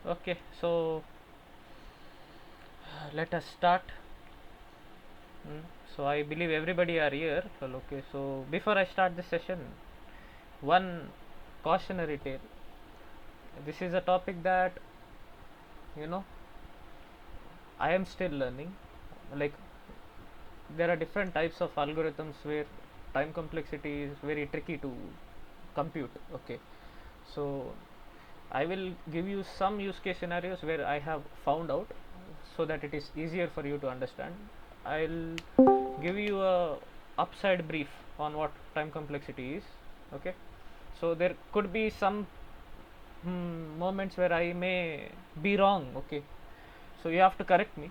Okay, so let us start. So I believe everybody are here. Well, okay, so before I start this session, one cautionary tale. This is a topic that you know I am still learning. Like, there are different types of algorithms where time complexity is very tricky to compute. Okay, so I will give you some use case scenarios where I have found out, so that it is easier for you to understand. I'll give you a upside brief on what time complexity is. Okay, so there could be some moments where I may be wrong. Okay, so you have to correct me.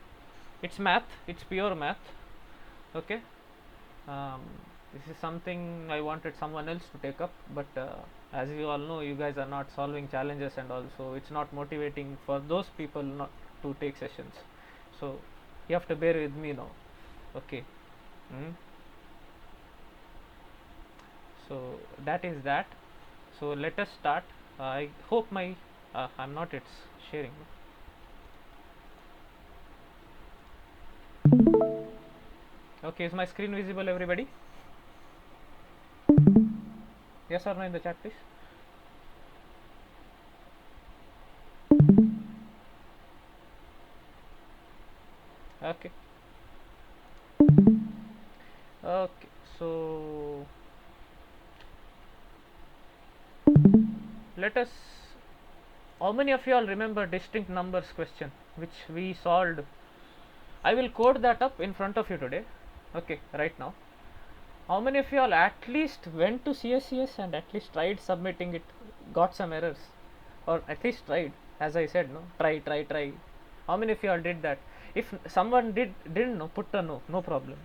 It's math, it's pure math. Okay, um, this is something I wanted someone else to take up, but as you all know, you guys are not solving challenges, and also it's not motivating for those people not to take sessions. So you have to bear with me now. Okay. mm. So that is that. So let us start. I hope my I'm not it's sharing. Okay, is my screen visible, everybody? Yes or no in the chat, please. Okay. Okay, so let us, how many of you all remember distinct numbers question which we solved? I will code that up in front of you today. Okay, right now. How many of you all at least went to CSCS and at least tried submitting it, got some errors, or at least tried? As I said, no, try. How many of you all did that? If someone didn't know, put a no, no problem.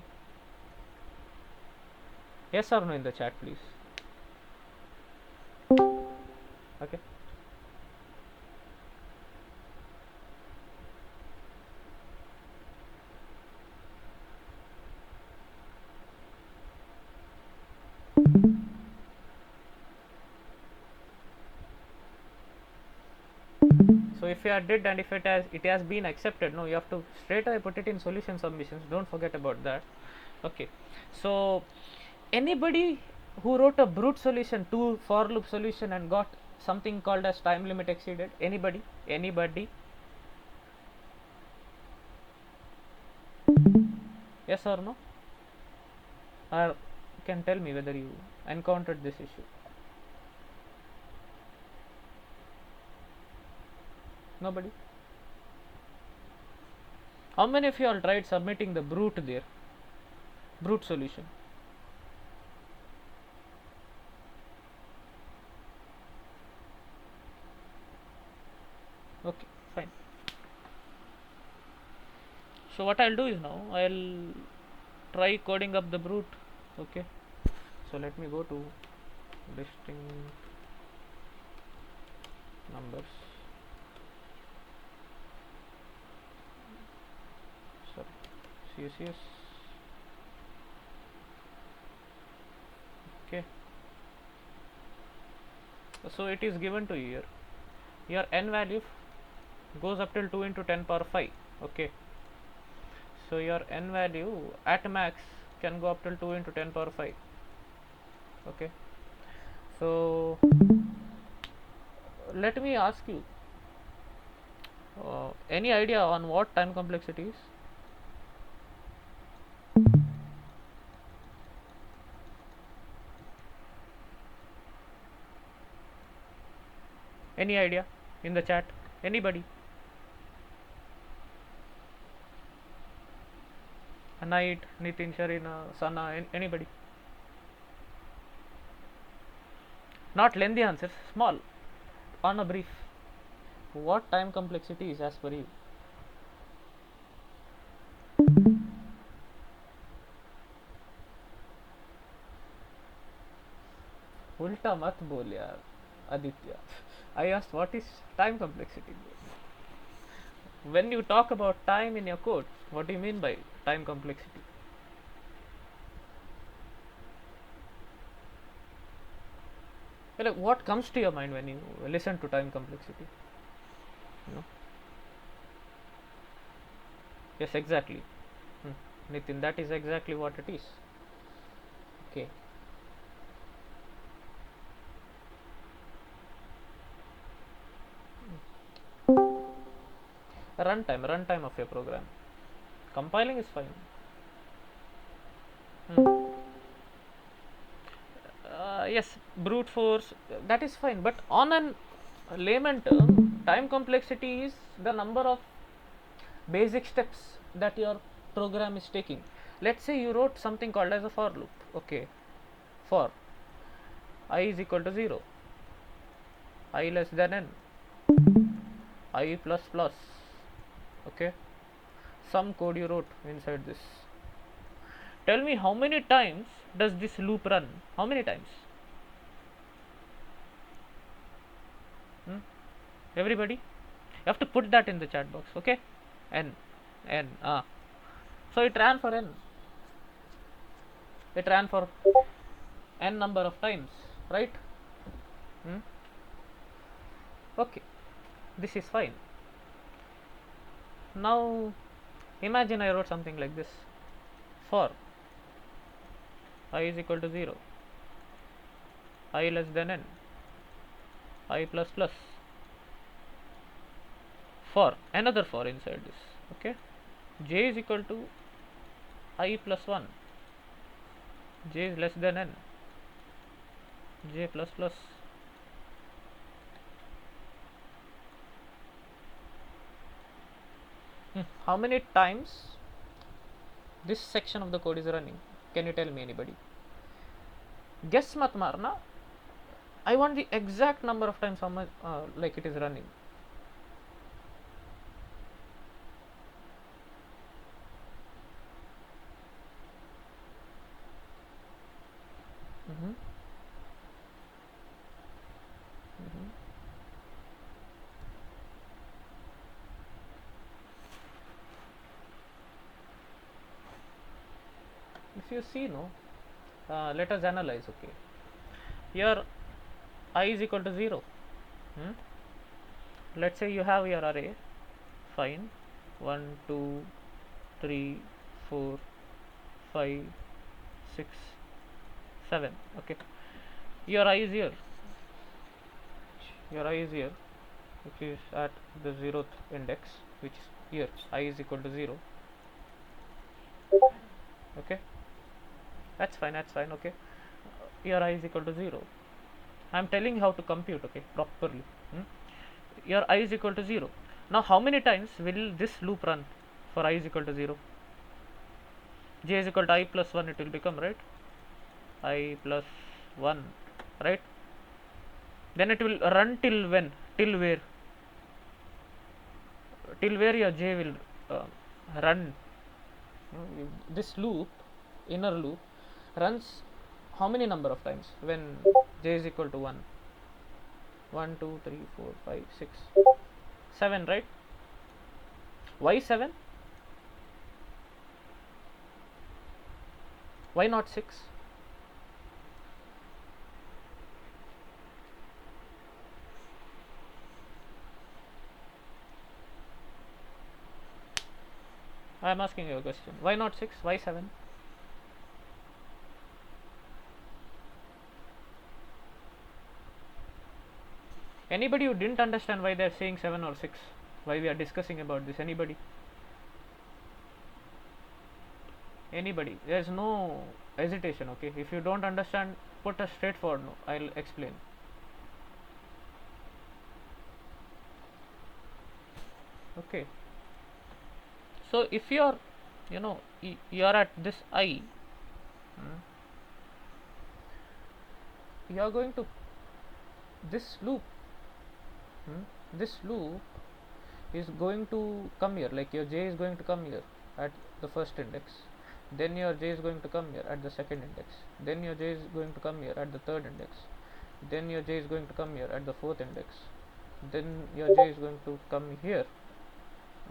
Yes or no in the chat, please. Okay. So if you are did, and if it has been accepted, no, you have to straight away put it in solution submissions. Don't forget about that. Okay. So anybody who wrote a brute solution to for loop solution and got something called as time limit exceeded? Anybody? Yes or no? Or you can tell me whether you encountered this issue. Nobody? How many of you all tried submitting the brute there? Brute solution. Okay, fine. So what I'll do is now I'll try coding up the brute. Okay. So let me go to distinct numbers. Sorry, CSS. Okay. So it is given to you here. Your n value goes up till 2 into 10 power 5. Okay. So your n value at max can go up till 2 into 10 power 5. Okay. So let me ask you, any idea on what time complexity is? Any idea in the chat? Anybody? Anait, Nitin, Sharina, Sana, anybody? Not lengthy answers, small, on a brief. What time complexity is as per you? उल्टा मत बोल यार Aditya. I asked what is time complexity. When you talk about time in your code, what do you mean by time complexity? Like, what comes to your mind when you listen to time complexity? you know. Yes, exactly. Nitin, that is exactly what it is. Okay. Runtime of your program. Compiling is fine. Yes, brute force, that is fine, but on an layman term, time complexity is the number of basic steps that your program is taking. Let's say you wrote something called as a for loop. Okay, for I is equal to 0, I less than n, I plus plus. Okay, some code you wrote inside this. Tell me how many times does this loop run? How many times? Hmm? Everybody, you have to put that in the chat box. Okay, n, n. So it ran for n. It ran for n number of times, right? Okay, this is fine. Now imagine I wrote something like this: for I is equal to 0, I less than n, I plus plus. For another for inside this. Okay, j is equal to I plus 1, j is less than n, j plus plus. How many times this section of the code is running? Can you tell me, anybody? Guess mat marna. I want the exact number of times how much like it is running. If you see, no, let us analyze. Okay, here I is equal to 0. Let's say you have your array. Fine, 1 2 3 4 5 6 7. Okay, your I is here, your I is here, which is at the 0th index, which is here. I is equal to 0. Okay, that's fine, that's fine. Okay, your I is equal to 0. I'm telling you how to compute, okay, properly. Your I is equal to 0. Now how many times will this loop run for I is equal to 0? J is equal to I plus 1, it will become, right? I plus 1, right? Then it will run till when? Till where? Till where your J will run. This loop, inner loop, runs how many number of times when J is equal to 1? 1 2 3 4 5 6 7, right? Why 7? Why not 6? I am asking you a question. Why not 6? Why 7? Anybody who didn't understand why they are saying 7 or 6? Why we are discussing about this? Anybody? Anybody? There is no hesitation. Okay, if you don't understand, put a straightforward no. I'll explain. Okay, so if you are, you are at this I, you are going to this loop. This loop is going to come here, like your J is going to come here at the first index, then your J is going to come here at the second index, then your J is going to come here at the third index, then your J is going to come here at the fourth index, then your J is going to come here.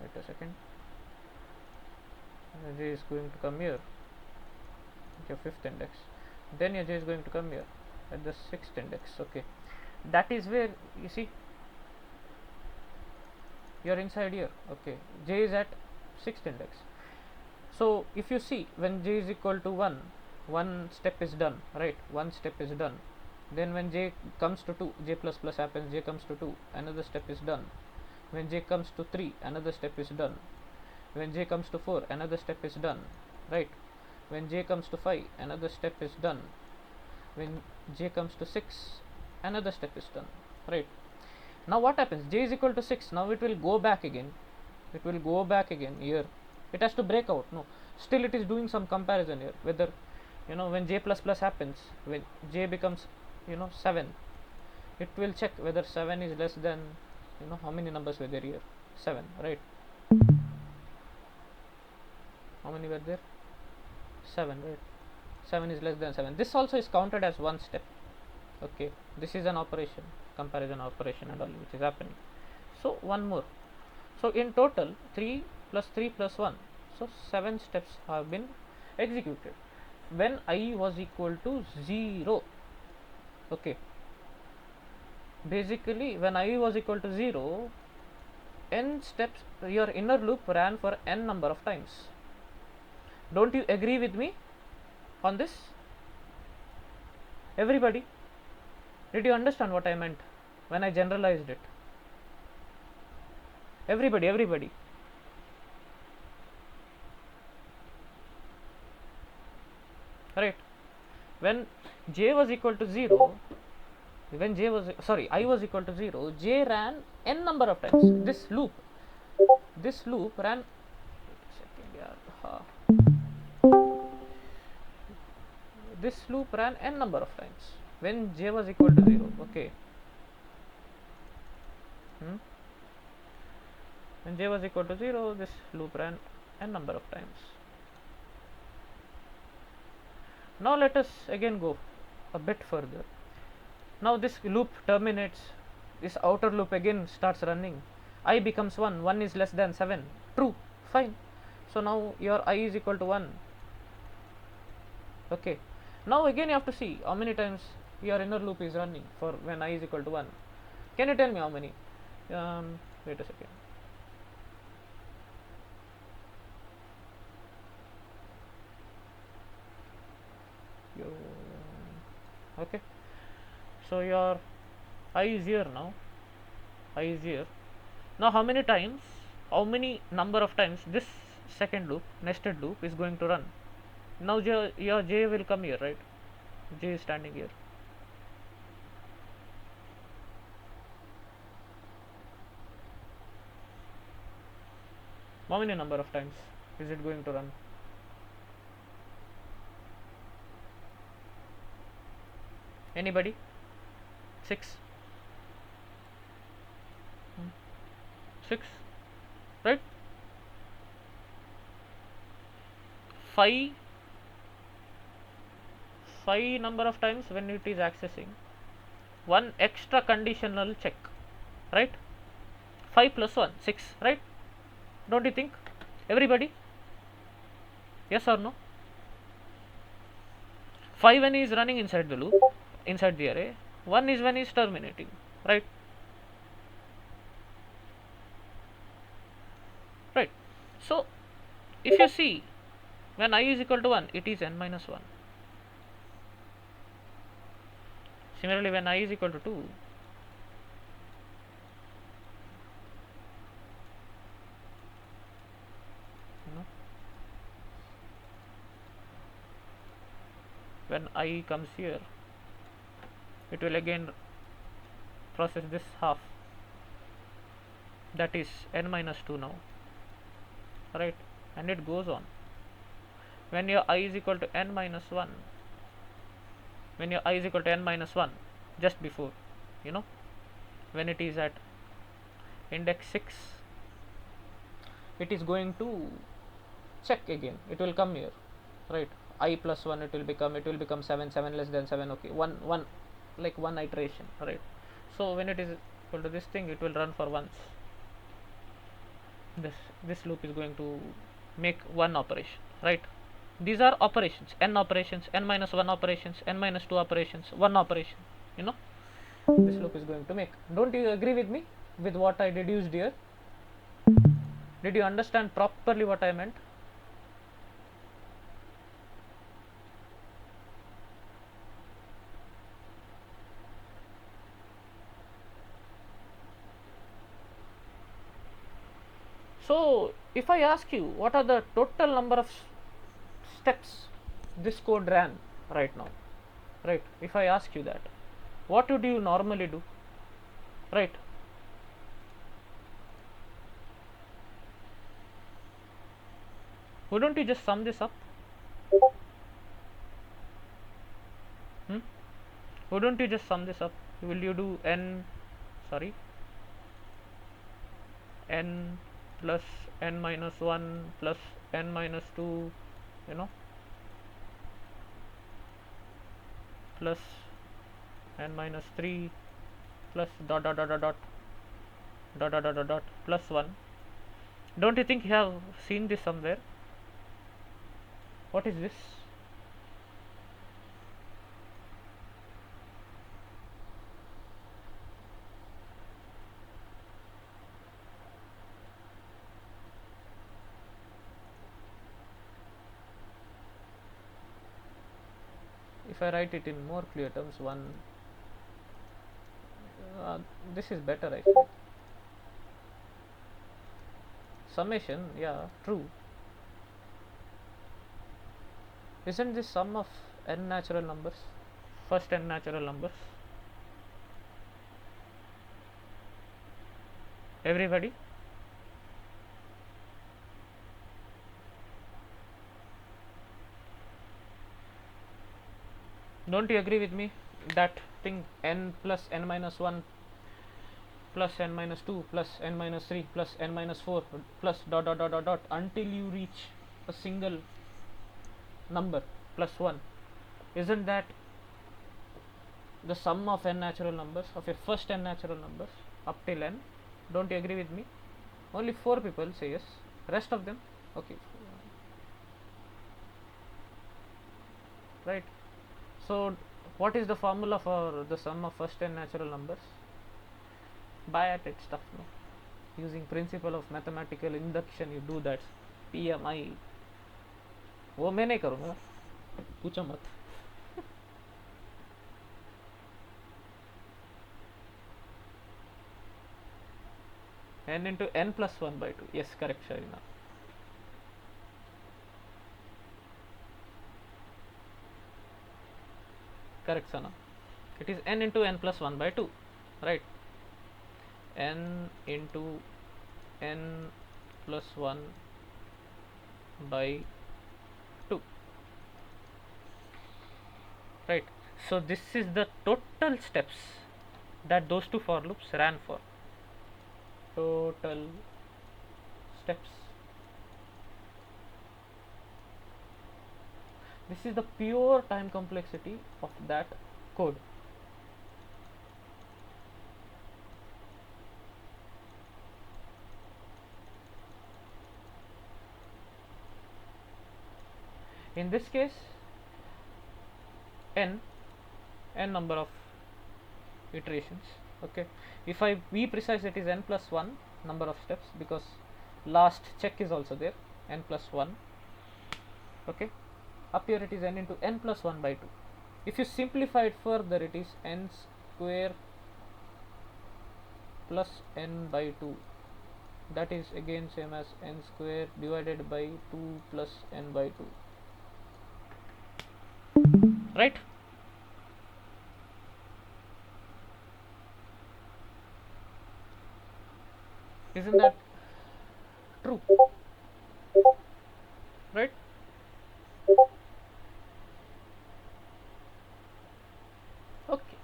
Wait a second. Your J is going to come here at your fifth index, then your J is going to come here at the sixth index. Okay, that is where you see you're inside here. Okay, j is at 6th index. So if you see, when j is equal to 1, one step is done, right? One step is done. Then when j comes to 2, j plus plus happens, j comes to 2, another step is done. When j comes to 3, another step is done. When j comes to 4, another step is done, right? When j comes to 5, another step is done. When j comes to 6, another step is done, right? Now what happens? J is equal to 6. Now it will go back again. It will go back again here. It has to break out. No, still it is doing some comparison here. Whether, when j plus plus happens, when j becomes 7, it will check whether 7 is less than, how many numbers were there here? 7, right? How many were there? 7, right? 7 is less than 7. This also is counted as one step. Okay, this is an operation, comparison operation and all which is happening. So one more. So in total 3 plus 3 plus 1, so 7 steps have been executed when I was equal to 0. Okay, basically when I was equal to 0, n steps, your inner loop ran for n number of times. Don't you agree with me on this? Everybody, did you understand what I meant when I generalized it? Everybody. Right? When j was equal to 0, when I was equal to 0, j ran n number of times. This loop ran. This loop ran n number of times when j was equal to 0. Okay. When j was equal to 0, this loop ran n number of times. Now let us again go a bit further. Now this loop terminates, this outer loop again starts running. I becomes 1, 1 is less than 7, true, fine. So now your I is equal to 1. Okay, now again you have to see how many times your inner loop is running for when I is equal to 1. Can you tell me how many? Wait a second. Okay, so your I is here now. I is here. Now how many times, how many number of times this second loop, nested loop, is going to run? Now your j will come here, right? J is standing here. How many number of times is it going to run? Anybody? 6? 6, right? 5 number of times when it is accessing. One extra conditional check, right? 5 plus 1, 6, right? Don't you think? Everybody? Yes or no? 5 when he is running inside the loop, inside the array. 1 is when he is terminating, right? Right. So if you see, when I is equal to 1, it is n minus 1. Similarly, when I is equal to 2, when I comes here, it will again process this half, that is n minus 2 now, right? And it goes on. When your I is equal to n minus 1, when your I is equal to n minus 1, just before, when it is at index 6, it is going to check again. It will come here, right? I plus 1, it will become 7, 7 less than 7. Okay, one like one iteration, right? So when it is equal to this thing, it will run for once. This loop is going to make one operation, right? These are operations, n operations, n minus 1 operations, n minus 2 operations, one operation, this loop is going to make. Don't you agree with me with what I deduced here? Did you understand properly what I meant? So if I ask you what are the total number of steps this code ran right now, right? If I ask you that, what would you normally do, right? Wouldn't you just sum this up? Hmm? Wouldn't you just sum this up? Will you do n, sorry, n plus n minus 1 plus n minus 2, you know, plus n minus 3 plus dot dot dot dot dot dot dot dot dot dot plus 1. Don't you think you have seen this somewhere? What is this? If I write it in more clear terms, one, this is better, I think. Summation, yeah, true. Isn't this sum of n natural numbers? First n natural numbers. Everybody? Don't you agree with me that thing n plus n minus 1 plus n minus 2 plus n minus 3 plus n minus 4 plus dot dot dot dot dot until you reach a single number plus 1? Isn't that the sum of n natural numbers, of your first n natural numbers up till n? Don't you agree with me? Only 4 people say yes, rest of them okay, right? So what is the formula for the sum of first n natural numbers? Biot stuff, no? Using principle of mathematical induction, you do that. PMI, वो मैं नहीं करूँगा, पूछो मत. n into n plus 1 by 2. Yes, correct, Sharina. Correct, Sana. It is n into n plus 1 by 2, right? N into n plus 1 by 2, right? So this is the total steps that those two for loops ran for. Total steps. This is the pure time complexity of that code. In this case, n number of iterations. Okay, if I be precise, it is n plus 1 number of steps, because last check is also there, n plus 1. Okay, up here it is n into n plus 1 by 2. If you simplify it further, it is n square plus n by 2. That is again same as n square divided by 2 plus n by 2, right? Isn't that true? Right? Okay,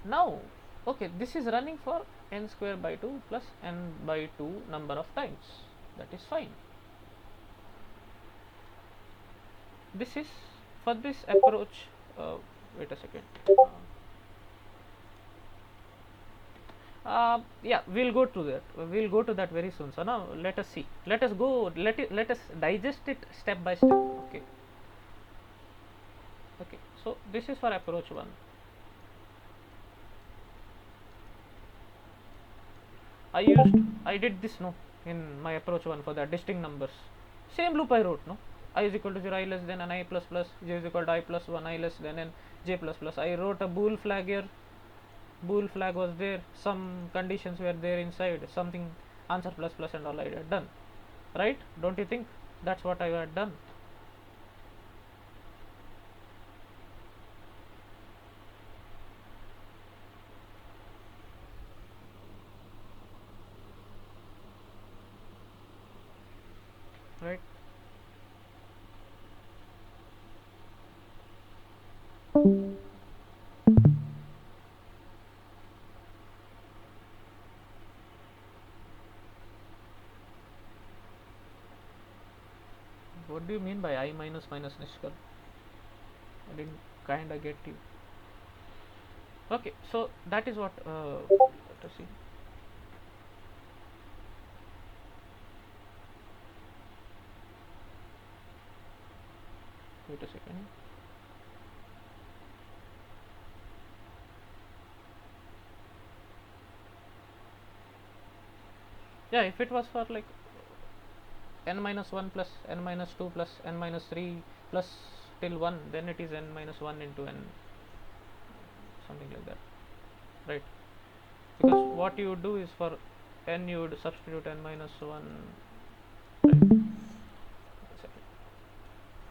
now, okay, this is running for n square by 2 plus n by 2 number of times. That is fine. This is for this approach. Wait a second. Yeah, we'll go to that. We'll go to that very soon. So now let us see. Let us go. Let us digest it step by step. Okay. Okay. So this is for approach 1. I did this, no, in my approach 1 for that distinct numbers. Same loop I wrote, no? I is equal to 0, I less than n, I plus plus, j is equal to I plus 1, I less than n, j plus plus. I wrote a bool flag here. Bool flag was there, some conditions were there inside, something answer plus plus and all I had done, right? Don't you think that's what I had done? Right? What do you mean by I minus minus Nishkal? I didn't kinda get you. Okay, so that is what let us see. Wait a second. Yeah, if it was for like n minus 1 plus n minus 2 plus n minus 3 plus till 1, then it is n minus 1 into n, something like that, right? Because what you would do is for n you would substitute n minus 1, right?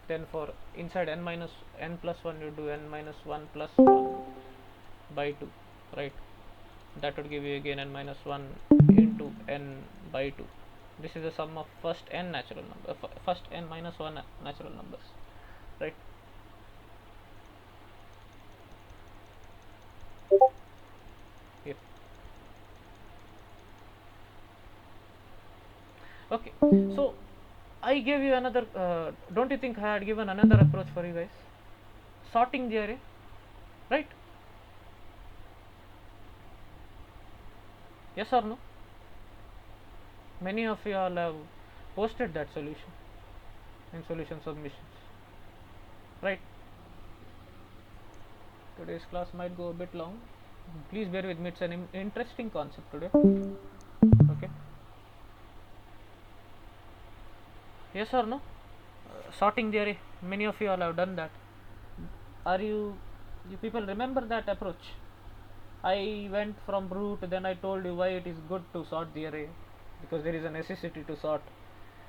Then for inside n minus n plus 1 you do n minus 1 plus 1 by 2, right? That would give you again n minus 1 into n by 2. This is the sum of first n natural number, first n minus 1 natural numbers, right? Yep. Okay, so I gave you another don't you think I had given another approach for you guys? Sorting the array, right? Yes or no? Many of you all have posted that solution in solution submissions, right? Today's class might go a bit long. Please bear with me, it's an interesting concept today. Okay. Yes or no? Sorting the array, many of you all have done that. Are you people remember that approach? I went from root, then I told you why it is good to sort the array, because there is a necessity to sort,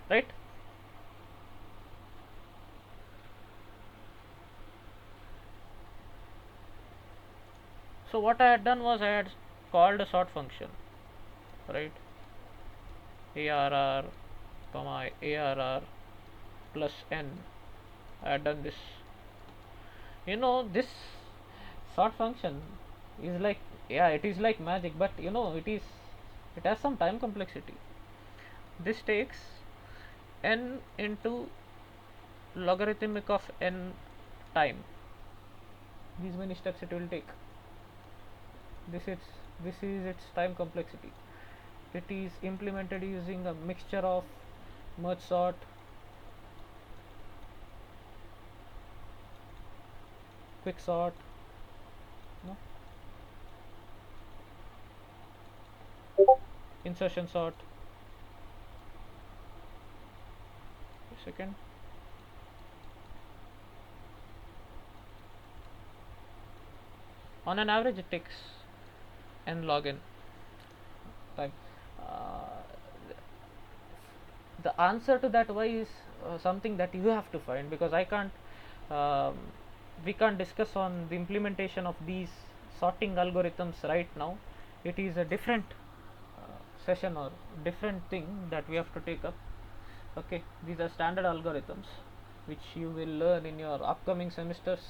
right? So what I had done was I had called a sort function, right? ARR comma ARR plus n. I had done this. You know, this sort function is like, yeah, it is like magic, but you know, it has some time complexity. This takes n into logarithmic of n time. These many steps it will take. This is its time complexity. It is implemented using a mixture of merge sort, quick sort, no? Insertion sort. A second. On an average, it takes n log n time. Uh, the answer to that why is something that you have to find, because I can't. Um, we can't discuss on the implementation of these sorting algorithms right now. It is a different session or different thing that we have to take up. Okay, these are standard algorithms which you will learn in your upcoming semesters.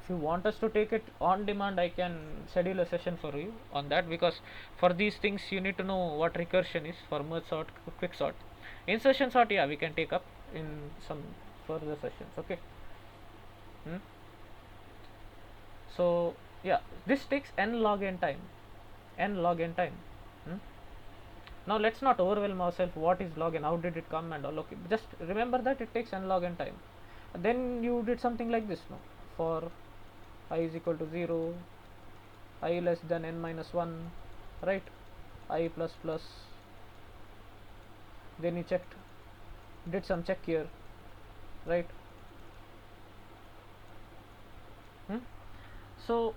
If you want us to take it on demand, I can schedule a session for you on that, because for these things you need to know what recursion is for merge sort, quick sort. Insertion sort, yeah, we can take up in some further sessions. Okay. So yeah, this takes n log n time. Now let's not overwhelm ourselves. What is log n? How did it come and all? Okay, just remember that it takes n log n time. Then you did something like this, no? For I is equal to 0, I less than n minus 1, right? I plus plus, then you checked, did some check here, right? So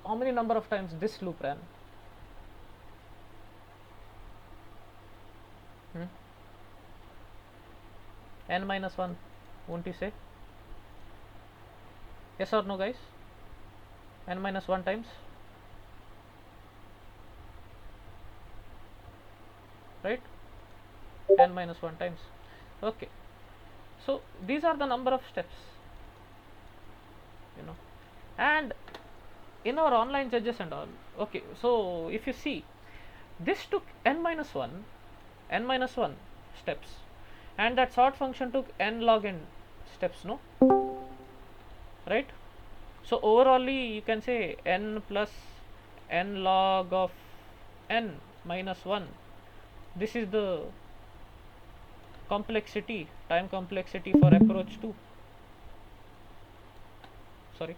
how many number of times this loop ran? N minus 1, won't you say? Yes or no, guys? N minus 1 times, right? N minus 1 times. Okay, so these are the number of steps, you know, and in our online judges and all. Okay, so if you see, this took n minus 1 steps, and that sort function took n log n steps, no? Right? So overallly you can say n plus n log of n minus 1. This is the complexity, time complexity for approach 2. Sorry.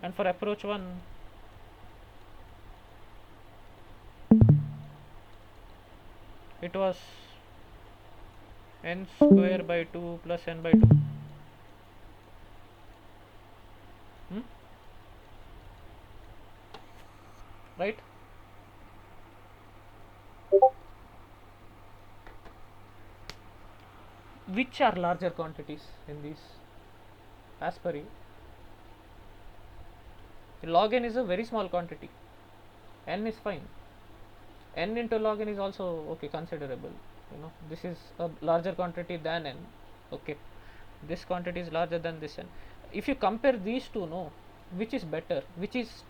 And for approach 1, it was n square by 2 plus n by 2. Right? Which are larger quantities in these, as per you? Log n is a very small quantity. N is fine. N into log n is also okay, considerable. You know, this is a larger quantity than n. Okay, this quantity is larger than this n. If you compare these two, no, which is better? Which is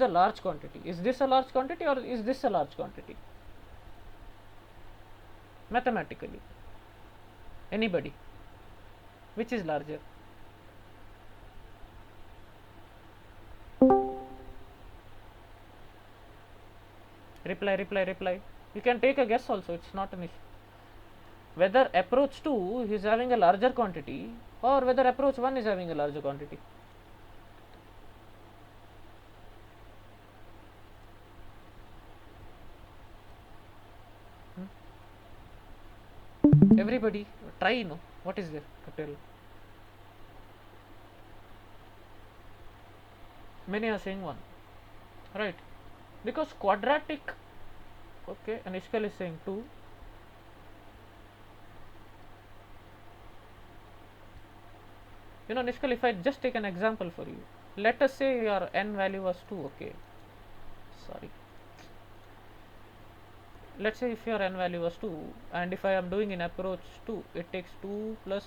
a large quantity? Is this a large quantity or is this a large quantity? Mathematically, anybody, which is larger? Reply. You can take a guess also, it's not an issue. Whether approach 2 is having a larger quantity or whether approach 1 is having a larger quantity. Everybody try, no? What is there to tell? Many are saying 1, right? Because quadratic, okay, and Ishkal is saying 2. You know, Nishkal, if I just take an example for you, let us say your n value was 2, okay, sorry, let's say if your n value was 2, and if I am doing in approach 2, it takes 2 plus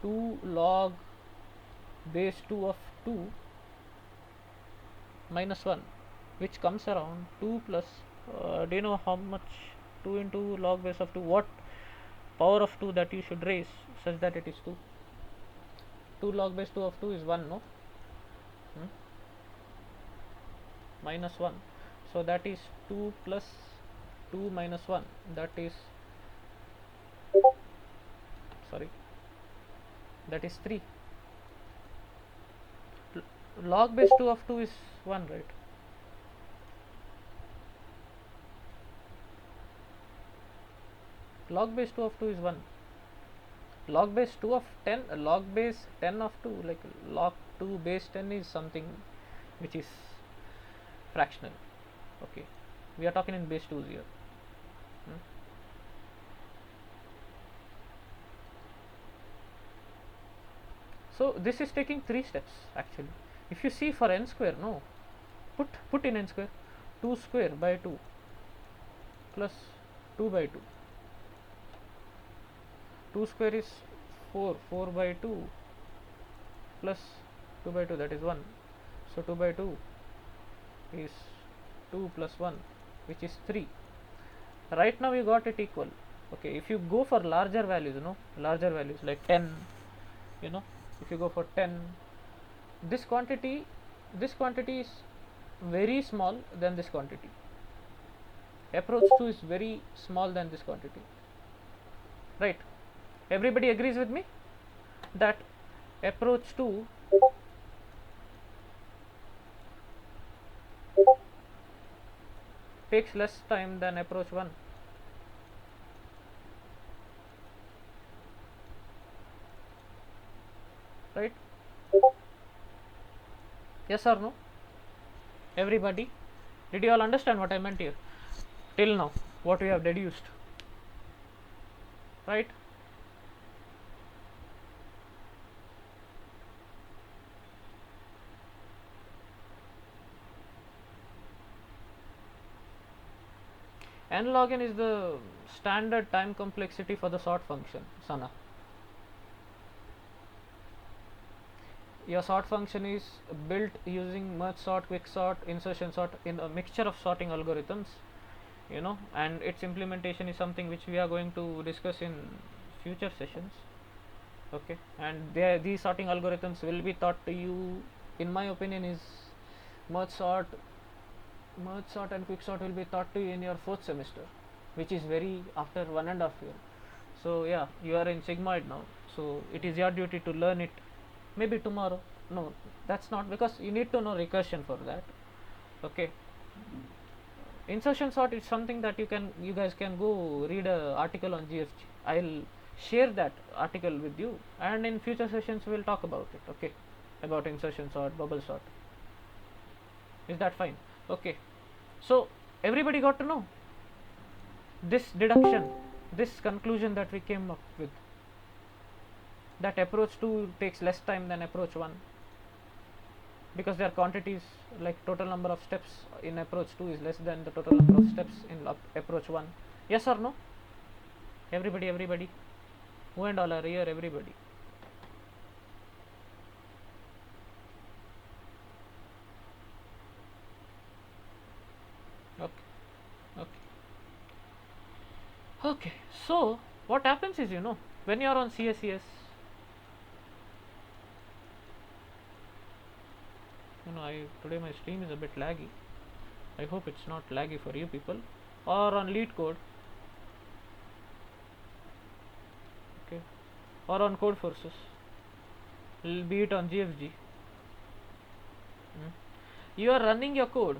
2 log base 2 of 2 minus 1, which comes around 2 plus, do you know how much 2 into log base of 2, what power of 2 that you should raise such that it is 2? 2 log base 2 of 2 is 1, no? Minus 1, so that is 2 plus 2 minus 1, that is, sorry, that is 3. Log base 2 of 2 is 1, right? Log base 2 of 2 is 1. Log base 2 of 10, log base 10 of 2, like log 2 base 10 is something which is fractional. Okay, we are talking in base 2s here. So this is taking 3 steps actually. If you see for n square, no, put in n square, 2 square by 2 plus 2 by 2. 2 square is 4, 4 by 2 plus 2 by 2, that is 1. So 2 by 2 is 2 plus 1, which is 3. Right now you got it equal. Okay, if you go for larger values, larger values like 10, if you go for 10, this quantity is very small than this quantity. Approach 2 is very small than this quantity, right? Everybody agrees with me that approach 2 takes less time than approach 1, right? Yes or no? Everybody, did you all understand what I meant here till now, what we have deduced, right? N log n is the standard time complexity for the sort function, Sana. Your sort function is built using merge sort, quick sort, insertion sort in a mixture of sorting algorithms, and its implementation is something which we are going to discuss in future sessions. Okay, and these sorting algorithms will be taught to you, in my opinion, is merge sort and quick sort will be taught to you in your 4th semester, which is very after 1.5 year. So yeah, you are in sigmoid now, so it is your duty to learn it. Maybe tomorrow. No, that's not, because you need to know recursion for that. Okay, insertion sort is something that you guys can go read a article on GFG. I'll share that article with you, and in future sessions we'll talk about it. Okay, about insertion sort, bubble sort. Is that fine? Okay, so everybody got to know this deduction, this conclusion that we came up with, that approach 2 takes less time than approach 1, because their quantities, like total number of steps in approach 2 is less than the total number of steps in approach 1. Yes or no? Everybody, who and all are here? Everybody. Okay, so what happens is, when you are on CSES, today my stream is a bit laggy. I hope it's not laggy for you people. Or on LeetCode, okay, or on Codeforces, be it on GFG. You are running your code.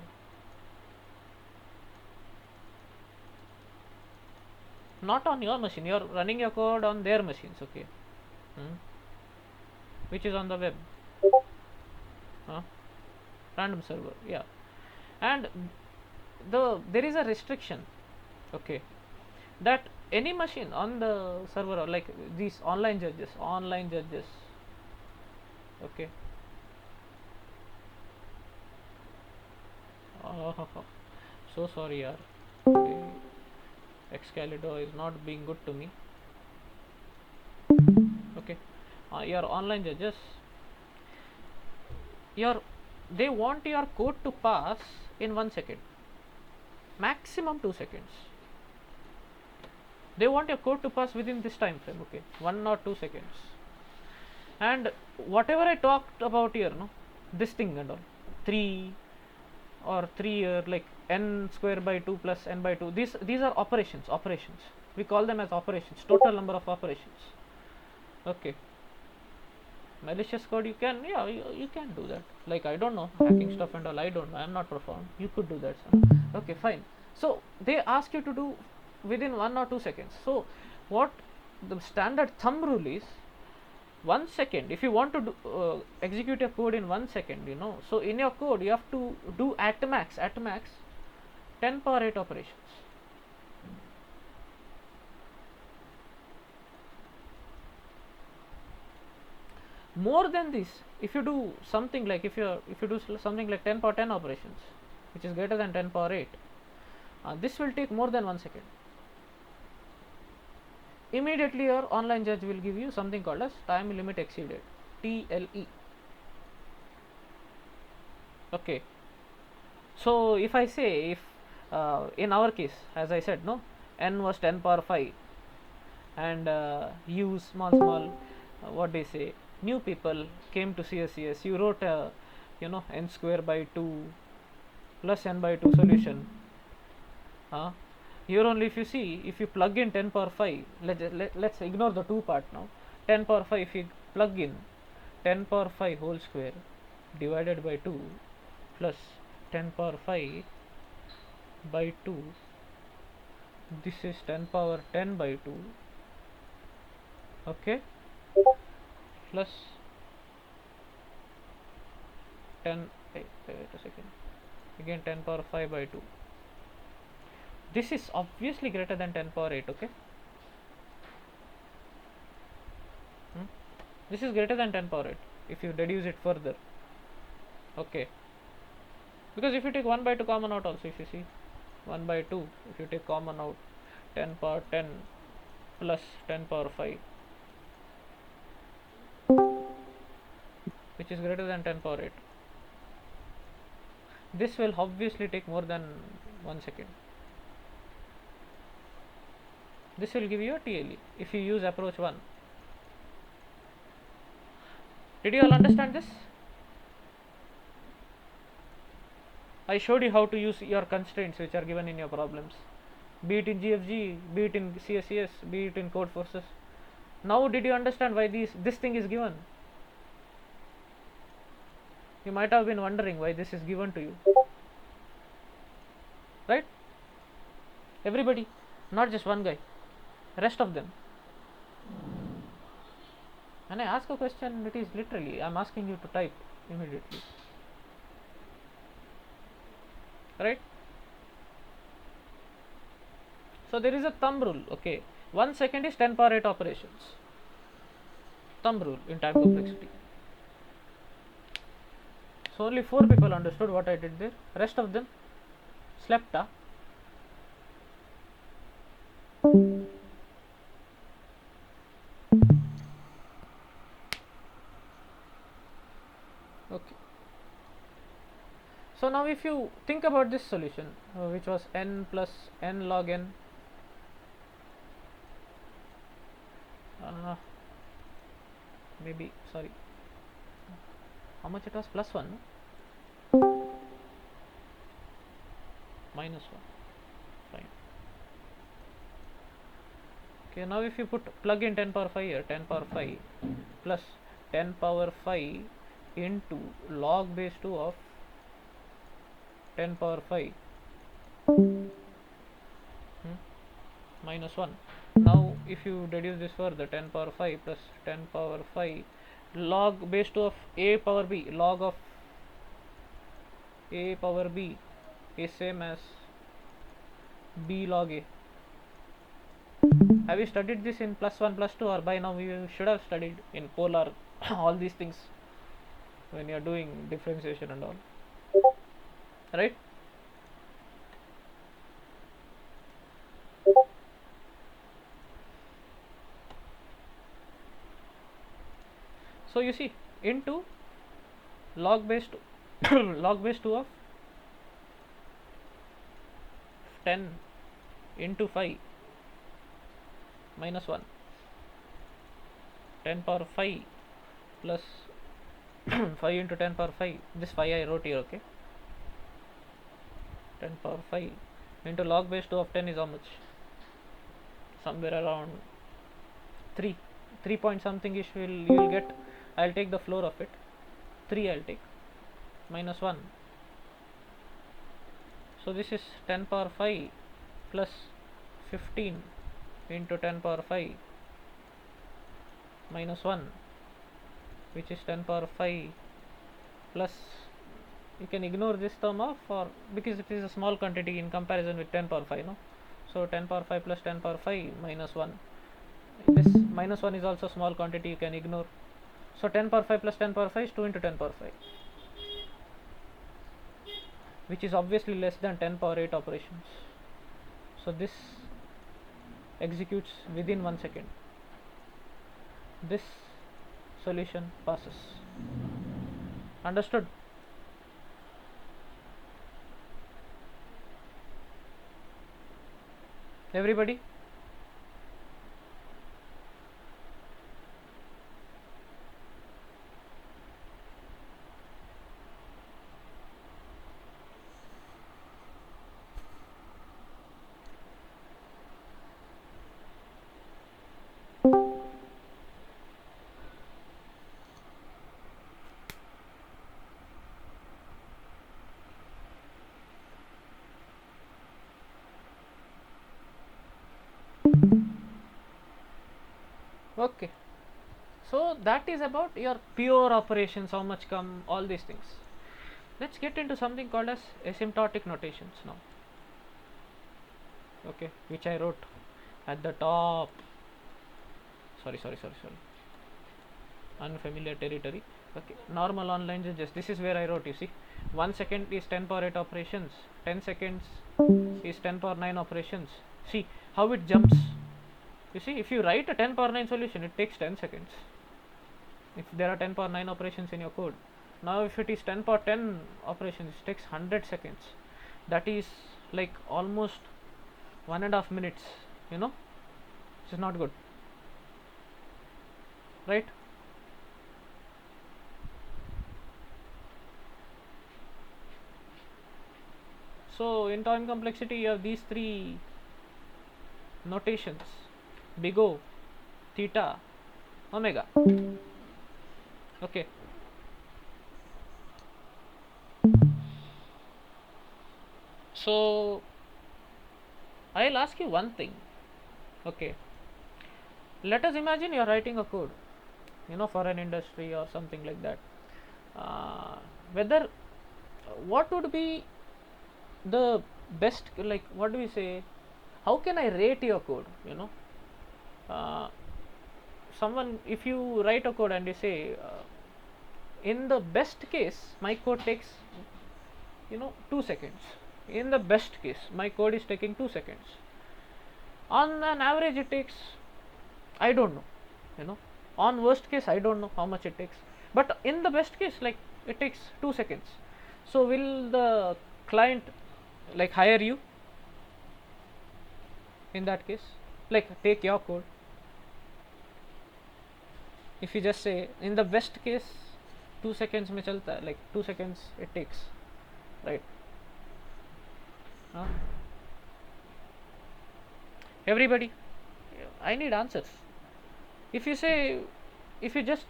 Not on your machine, you are running your code on their machines, okay, which is on the web, random server, yeah. And there is a restriction, okay, that any machine on the server, or like these online judges, okay, so sorry yaar, okay. Excalibur is not being good to me. Okay, your online judges, they want your code to pass in 1 second, maximum 2 seconds. They want your code to pass within this time frame, okay, 1 or 2 seconds. And whatever I talked about here, this thing and all, 3 year, like n square by 2 plus n by 2, these are operations. We call them as operations, total number of operations. Okay, malicious code, you can do that. Like, I don't know, hacking stuff and all, I don't know, I'm not profound. You could do that, okay, fine. So they ask you to do within 1 or 2 seconds. So what the standard thumb rule is, 1 second. If you want to execute your code in 1 second, so in your code you have to do at max 10 power 8 operations. More than this, if you do something like, if you do something like 10 power 10 operations, which is greater than 10 power 8, this will take more than 1 second. Immediately your online judge will give you something called as time limit exceeded, TLE. Okay, so if I say, if in our case, as I said, n was 10 power 5, and u small, what they say, new people came to CSCS, you wrote a n square by 2 plus n by 2 solution. Here only, if you see, if you plug in 10 power 5, let's ignore the 2 part now. 10 power 5, if you plug in 10 power 5 whole square divided by 2 plus 10 power 5 by 2, this is 10 power 10 by 2, okay, plus 10, wait a second, again 10 power 5 by 2. This is obviously greater than 10 power 8, okay. This is greater than 10 power 8 if you deduce it further, okay, because if you take 1 by 2 common out also, if you see 1 by 2, if you take common out, 10 power 10 plus 10 power 5, which is greater than 10 power 8. This will obviously take more than 1 second. This will give you a TLE if you use approach 1. Did you all understand this? I showed you how to use your constraints which are given in your problems, be it in GFG, be it in CSCS, be it in Codeforces. Now did you understand why this thing is given? You might have been wondering why this is given to you, right? Everybody, not just one guy, rest of them. When I ask a question, it is literally I'm asking you to type immediately, right? So there is a thumb rule, okay. 1 second is 10 power 8 operations. Thumb rule in time complexity. So only 4 people understood what I did there. Rest of them slept. Okay. So now if you think about this solution, which was n plus n log n, maybe, sorry, how much it was? Plus 1, no? Minus 1, fine. Okay, now if you plug in 10 power 5 here, 10 power 5 plus 10 power 5 into log base 2 of 10 power 5 minus 1. Now if you deduce this further, 10 power 5 plus 10 power 5 log base 2 of a power b, log of a power b is same as b log a. Have you studied this in plus 1 plus 2, or by now you should have studied in polar all these things when you are doing differentiation and all, right? So you see, into log base 2 log base 2 of 10 into 5 minus 1, 10 power 5 plus 5 into 10 power 5, this 5 I wrote here, okay. 10 power 5 into log base 2 of 10 is how much? Somewhere around 3 point something ish you will get. I'll take the floor of it, 3 I'll take, minus 1. So this is 10 power 5 plus 15 into 10 power 5 minus 1, which is 10 power 5 plus, you can ignore this term off, or because it is a small quantity in comparison with 10 power 5, no. So 10 power 5 plus 10 power 5 minus 1, this minus 1 is also small quantity, you can ignore. So 10 power 5 plus 10 power 5 is 2 into 10 power 5, which is obviously less than 10 power 8 operations. So this executes within 1 second. This solution passes. Understood? Everybody? Okay, so that is about your pure operations, how much come, all these things. Let's get into something called as asymptotic notations now. Okay, which I wrote at the top. Sorry, unfamiliar territory. Okay, normal online just this is where I wrote, you see, 1 second is 10 power 8 operations, 10 seconds is 10 power 9 operations. See how it jumps. You see, if you write a 10 power 9 solution, it takes 10 seconds if there are 10 power 9 operations in your code. Now if it is 10 power 10 operations, it takes 100 seconds. That is like almost 1.5 minutes, you know. This is not good, right? So in time complexity you have these three notations: big O, theta, omega. Okay, so I'll ask you one thing. Okay, let us imagine you are writing a code, you know, for an industry or something like that. Whether what would be the best, like what do we say, how can I rate your code, you know? uh, Someone, if you write a code and you say, in the best case my code takes, you know, 2 seconds. In the best case my code is taking 2 seconds. On an average it takes, I don't know, you know, on worst case I don't know how much it takes, but in the best case, like, it takes 2 seconds. So will the client like hire you in that case, like take your code? If you just say in the best case 2 seconds mein chalta hai, like 2 seconds it takes, right? Huh? Everybody, I need answers. If you say, if you just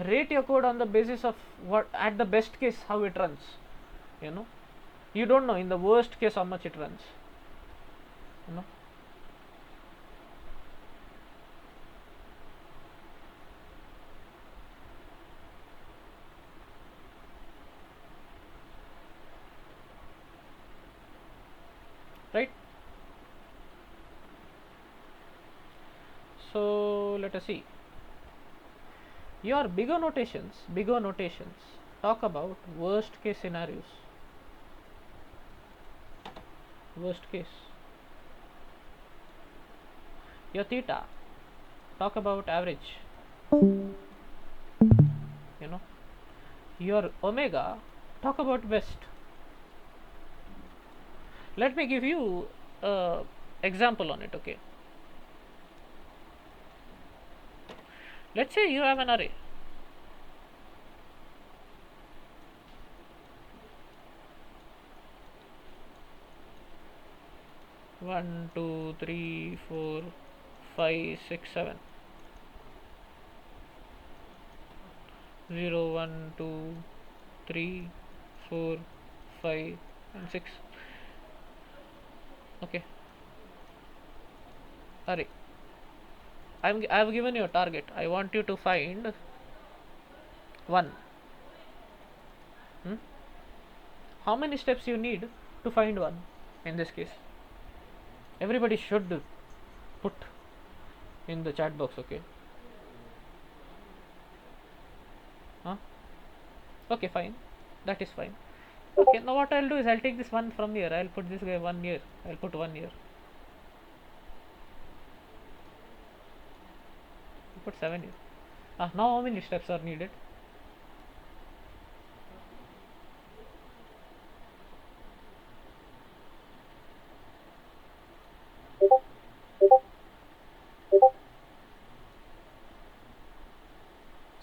rate your code on the basis of what at the best case how it runs, you know, you don't know in the worst case how much it runs, you know. Right? So let us see. Your bigger notations talk about worst case scenarios. Worst case. Your theta talk about average. You know. Your omega talk about best. Let me give you a example on it. Okay. Let's say you have an array. One, two, three, four, 5, 6, 7. 0, 1, 2, 3, 4, 5 and 6. Okay, array. I have given you a target. I want you to find 1. How many steps you need to find 1 in this case? Everybody should put in the chat box. Okay. Huh? Okay, fine. That is fine. Okay, now what I'll do is I'll take this 1 from here. I'll put this guy 1 here. I'll put 1 here. I'll put 7 here. Now how many steps are needed?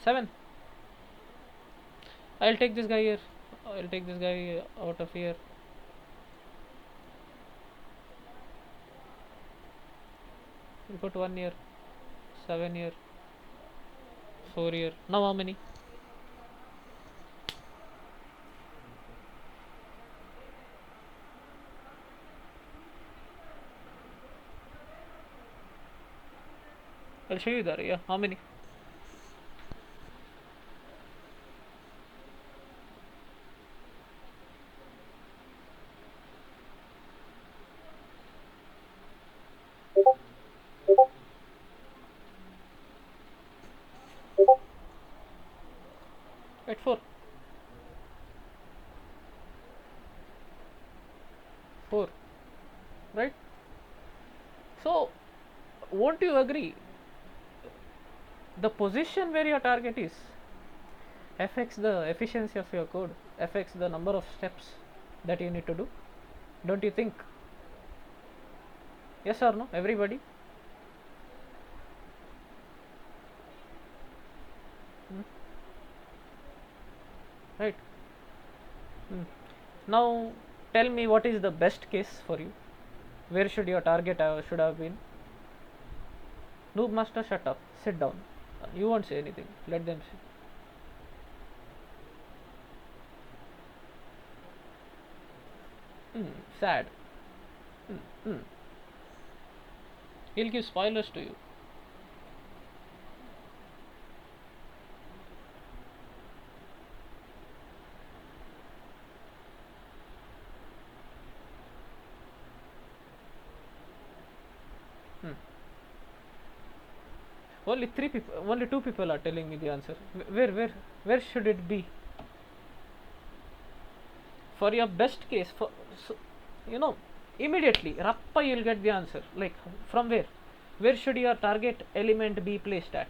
Seven. I'll take this guy here. I'll take this guy out of here. We'll put 1 here, 7 here, 4 here. Now how many? I'll show you there. Yeah, how many? At 4. 4, right? So, won't you agree? The position where your target is affects the efficiency of your code, affects the number of steps that you need to do. Don't you think? Yes or no? Everybody? Hmm. Right? Hmm. Now, tell me what is the best case for you? Where should your target should have been? Noob master, shut up. Sit down. You won't say anything. Let them say. Sad. Hmm. Hmm. He'll give spoilers to you. Hmm. Only 3 people, only 2 people are telling me the answer. Where should it be? For your best case, for so, you know, immediately, rappa you'll get the answer. Like from where? Where should your target element be placed at?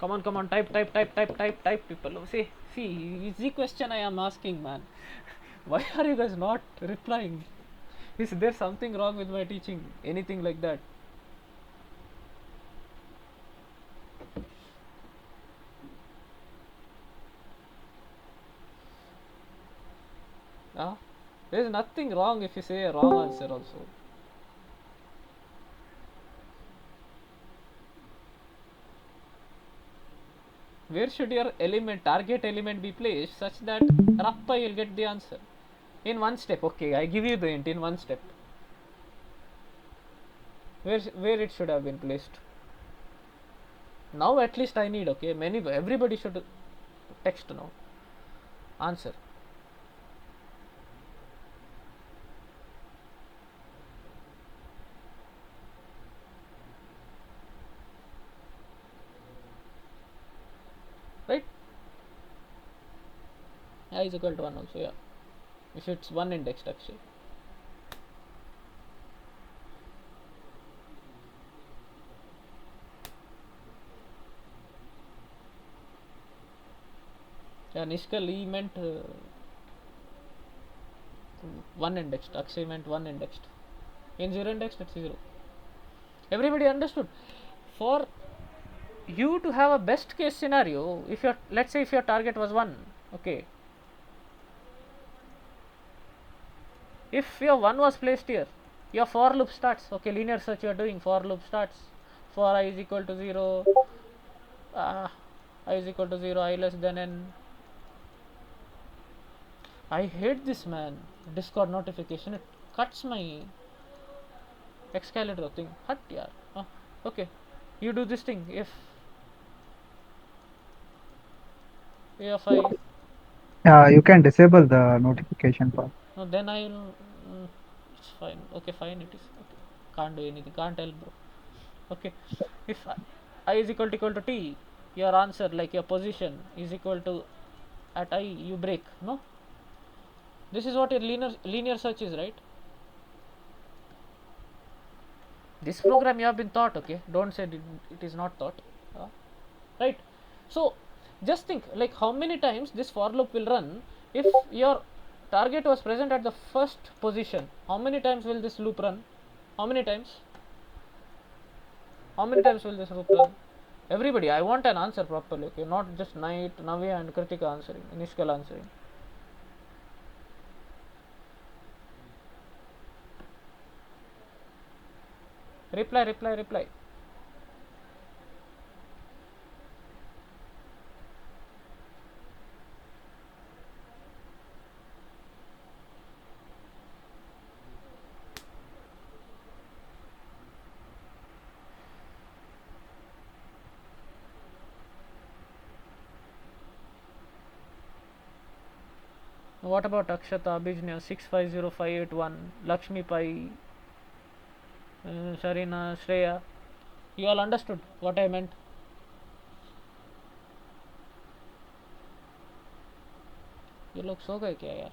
Come on, type, people. See, it's the question I am asking, man. Why are you guys not replying? Is there something wrong with my teaching? Anything like that? Ah, there's nothing wrong if you say a wrong answer also. Where should your target element be placed such that rappa you'll get the answer? In one step, okay, I give you the hint in one step. Where it should have been placed? Now at least I need, okay, everybody should text now. Answer. Right? I is equal to 1 also, yeah. If it's one indexed actually. Yeah, Nishkal he meant one indexed. Akshay meant one indexed. In zero indexed, it's 0. Everybody understood. For you to have a best case scenario, if your, let's say if your target was 1, okay, if your 1 was placed here, your for loop starts. Okay, linear search you are doing, for loop starts. For I is equal to 0, I is equal to 0, I less than n. I hate this, man. Discord notification, it cuts my Excalibur thing. Hut yaar. Okay, you do this thing. If I You can disable the notification part. no, then I'll it's fine. Okay, fine, it is okay. Can't do anything, can't help, bro. Okay, if I is equal to t, your answer, like your position is equal to at I you break. No, this is what your linear search is, right? This program you have been taught. Okay, don't say it is not taught. Right? So just think, like, how many times this for loop will run if your target was present at the first position. How many times will this loop run? How many times? How many times will this loop run? Everybody, I want an answer properly. Okay, not just Knight, Navya and Kritika answering, Nishkal answering. Reply. what about Akshata, Abhijnya, 650581, Lakshmi Pai, Sharina, Shreya? You all understood what I meant? ये लोग सो गए क्या यार?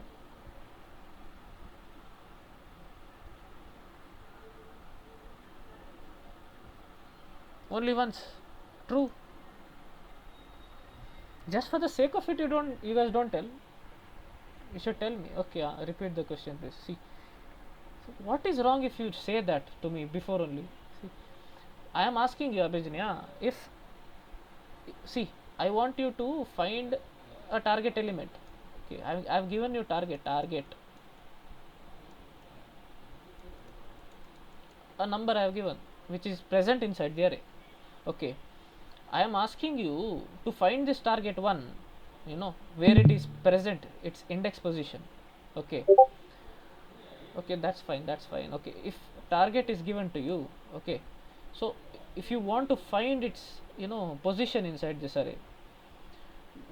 Only once. True. Just for the sake of it, you guys don't tell. You should tell me. Okay, repeat the question, please. See, so what is wrong if you say that to me before only? See, I am asking you, Abhijnya, if see, I want you to find a target element. Okay, I've given you target, a number I have given, which is present inside the array. Okay, I am asking you to find this target 1, where it is present, its index position. Okay, that's fine. Okay, if target is given to you, okay, so if you want to find its position inside this array,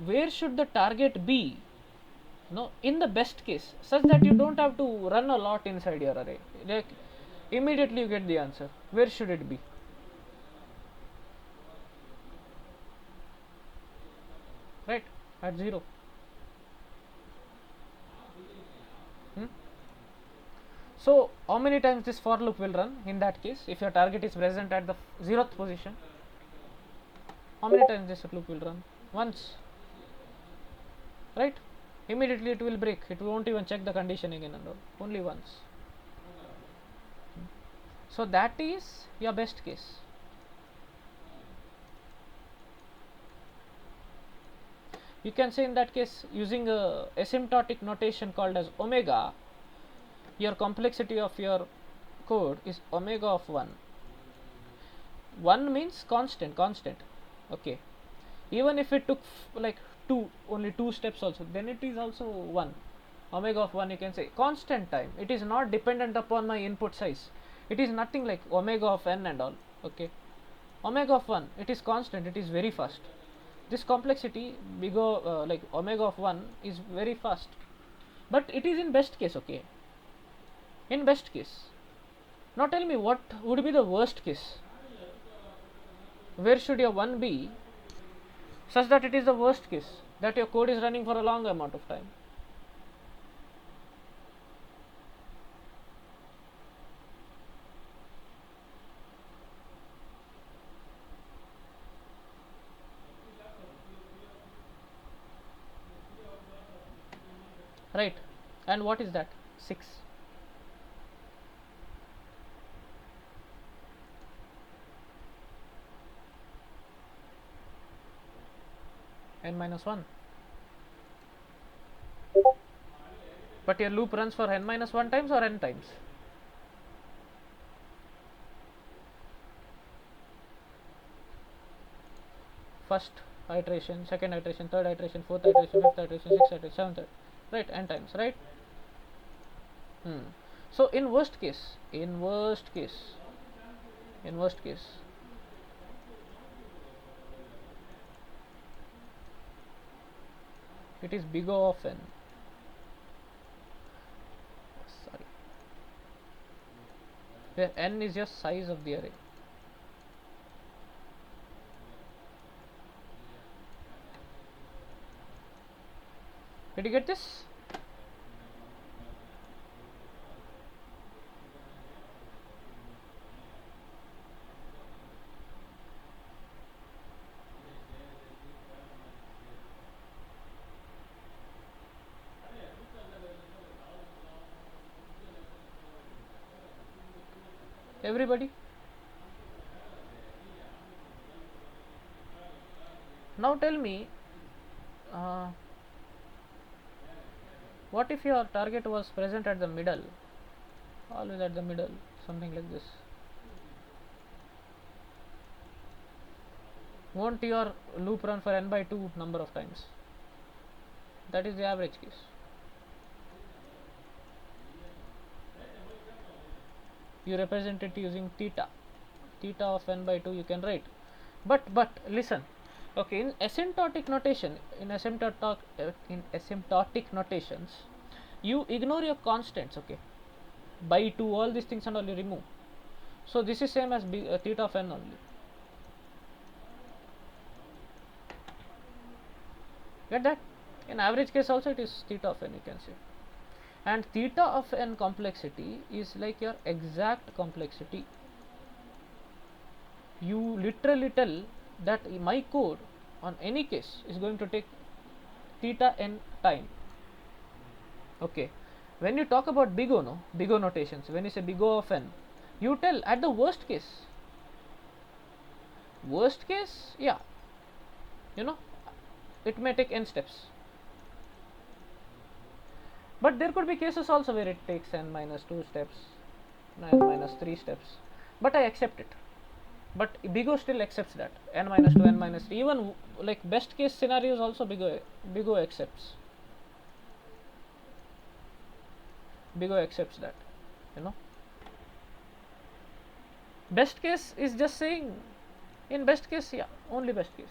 where should the target be, in the best case, such that you don't have to run a lot inside your array, like immediately you get the answer? Where should it be? Right, at 0. So how many times this for loop will run in that case, if your target is present at the 0th position? How many times this loop will run? Once, right? Immediately it will break. It won't even check the condition again and all. Only once. So that is your best case. You can say in that case, using a asymptotic notation called as omega, your complexity of your code is omega of 1. 1 means constant. Okay, even if it took like only 2 steps also, then it is also 1. Omega of 1, you can say constant time. It is not dependent upon my input size. It is nothing like omega of n and all. Okay, omega of 1, it is constant, it is very fast. This complexity bigger like omega of 1 is very fast, but it is in best case. Okay, in best case. Now tell me, what would be the worst case? Where should your 1 be such that it is the worst case, that your code is running for a long amount of time? Right, and what is that? 6. N minus 1. But your loop runs for n minus 1 times or n times? First iteration, second iteration, third iteration, fourth iteration, fifth iteration, sixth iteration, seventh, right? N times, right? So in worst case, it is big O of n. Sorry, where n is just size of the array. Did you get this? Everybody? Now tell me, what if your target was present at the middle, always at the middle, something like this? Won't your loop run for n by 2 number of times? That is the average case. You represent it using theta of n by 2 you can write, but listen, okay, in asymptotic notations, you ignore your constants, okay, by 2 all these things and all you remove. So this is same as theta of n only. Get that? In average case also it is theta of n, you can say. And theta of n complexity is like your exact complexity. You literally tell that my code on any case is going to take theta n time. Okay, when you talk about big O, no, big O notations, when you say big O of n, you tell at the worst case, yeah, you know, it may take n steps, but there could be cases also where it takes n minus 2 steps, n minus 3 steps, but I accept it. But big O still accepts that n minus 2, n minus 3, even like best case scenarios also big O accepts. Big O accepts that, you know. Best case is just saying, in best case, yeah, only best case.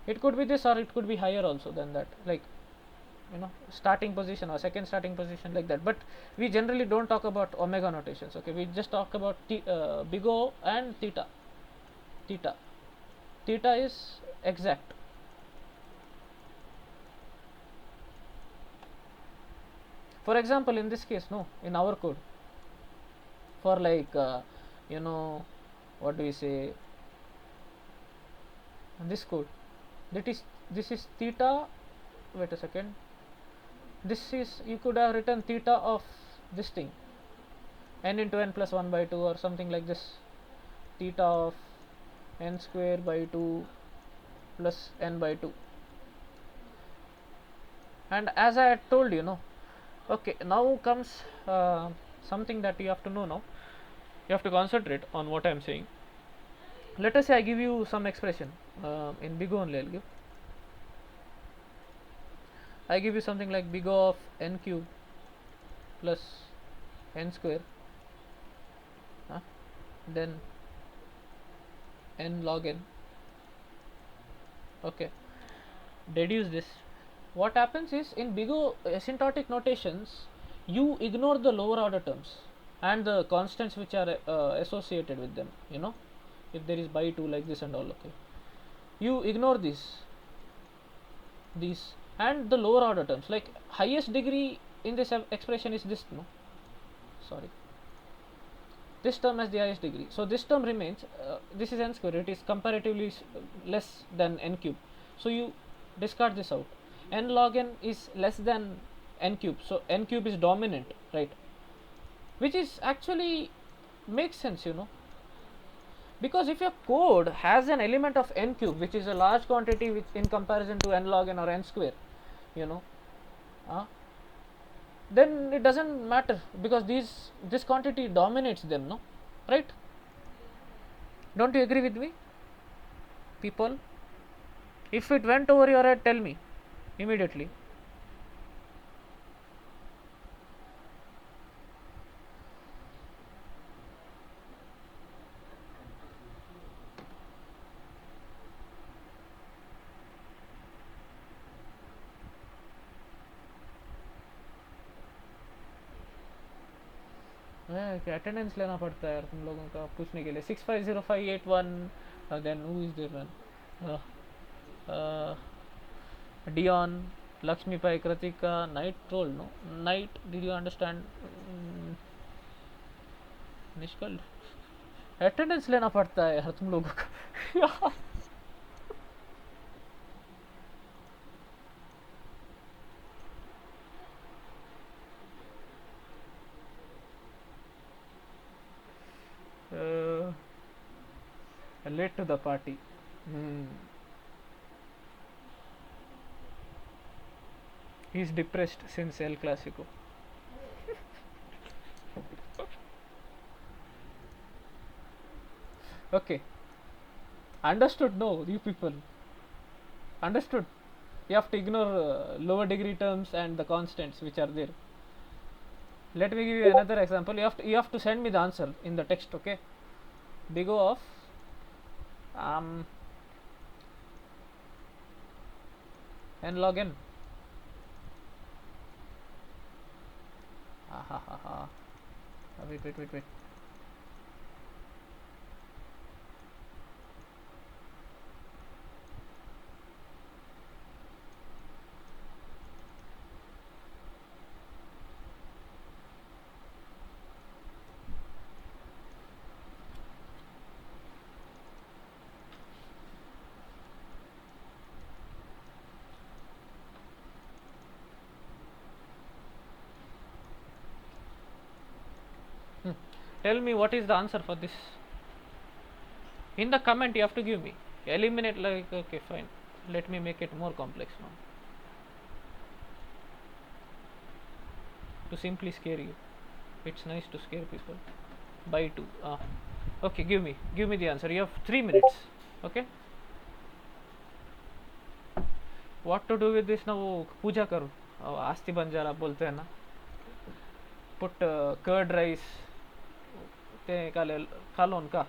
It could be this or it could be higher also than that, like, you know, starting position or second starting position, like that. But we generally don't talk about omega notations, okay, we just talk about big O and theta. Theta is exact. For example, in this case, no, in our code, for like you know, what do we say, this code, this is theta, wait a second, this is, you could have written theta of this thing, n into n plus 1 by 2 or something like this, theta of n square by 2 plus n by 2. And as I had told you, no, okay, now comes something that you have to know now. You have to concentrate on what I am saying. Let us say I give you some expression in big O only. I give you something like big O of n cube plus n square, then n log n. Okay, deduce this. What happens is, in big O asymptotic notations, you ignore the lower order terms and the constants which are associated with them, you know, if there is by 2 like this and all, okay, you ignore these and the lower order terms, like highest degree in this expression is this, no, sorry, this term has the highest degree, so this term remains, this is n square, it is comparatively less than n cube, so you discard this out. N log n is less than n cube, so n cube is dominant, right, which is actually makes sense, you know, because if your code has an element of n cube, which is a large quantity which in comparison to n log n or n square, you know, then it doesn't matter, because this quantity dominates them, no, right? Don't you agree with me, people? If it went over your head, tell me immediately. Attendance लेना पड़ता है यार तुम लोगों का पूछने के लिए. 650581 then who is there one, Dion, Lakshmi Pai, Kratika, Night Troll, no? Night, did you understand? निष्कल अटेंडेंस लेना पड़ता है यार तुम लोगों का. Late to the party. He's depressed since El Clasico. Okay, understood? No, you people understood. You have to ignore lower degree terms and the constants which are there. Let me give you another example. You have to send me the answer in the text, okay? Big O of n log n. ha ha ha. Wait. Tell me what is the answer for this. In the comment you have to give me. Eliminate, like, okay, fine. Let me make it more complex now. To simply scare you. It's nice to scare people. By 2. Okay, give me the answer. You have 3 minutes. Okay. What to do with this now? पूजा करो. आस्ती बंजारा बोलते हैं ना. Put curd rice. ते खा लो उनका.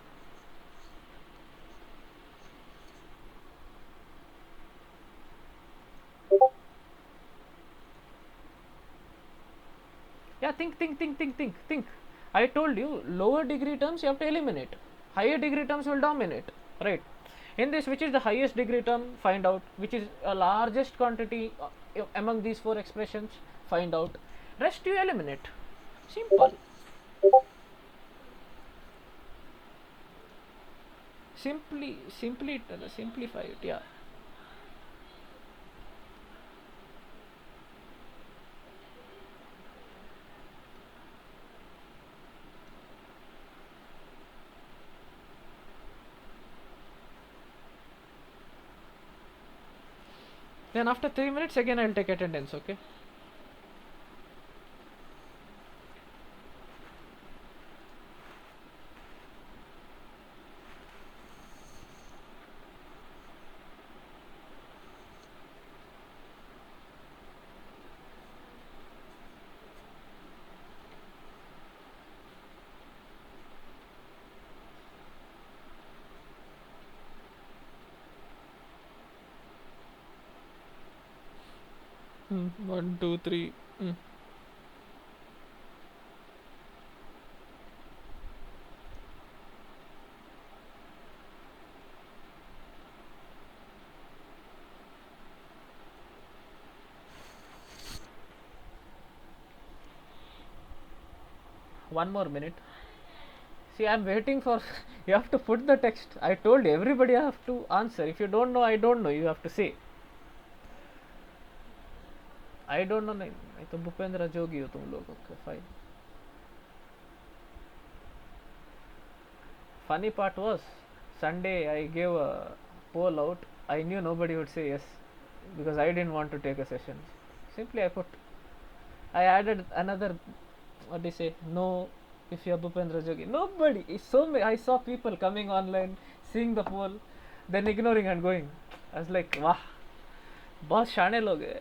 Yeah, think. I told you, lower degree terms you have to eliminate. Higher degree terms will dominate. Right. In this, which is the highest degree term? Find out. Which is a largest quantity among these 4 expressions? Find out. Rest you eliminate. Simple. Simplify it. Yeah. Then after 3 minutes again I'll take attendance. Okay. One, two, three. One more minute. See, I'm waiting for. You have to put the text. I told you, everybody have to answer. If you don't know, I don't know. You have to say. I don't know. नहीं तो भूपेंद्र जोगी हो तुम लोग. Okay, fine. Funny part was, Sunday I gave a poll out. I knew nobody would say yes because I didn't want to take a session. Simply I added another, what do you say, no, if you are Bhupendra Jogi. Nobody. I saw people coming online, seeing the poll, then ignoring and going. I was like, वाह, बहुत शाने लोग हैं.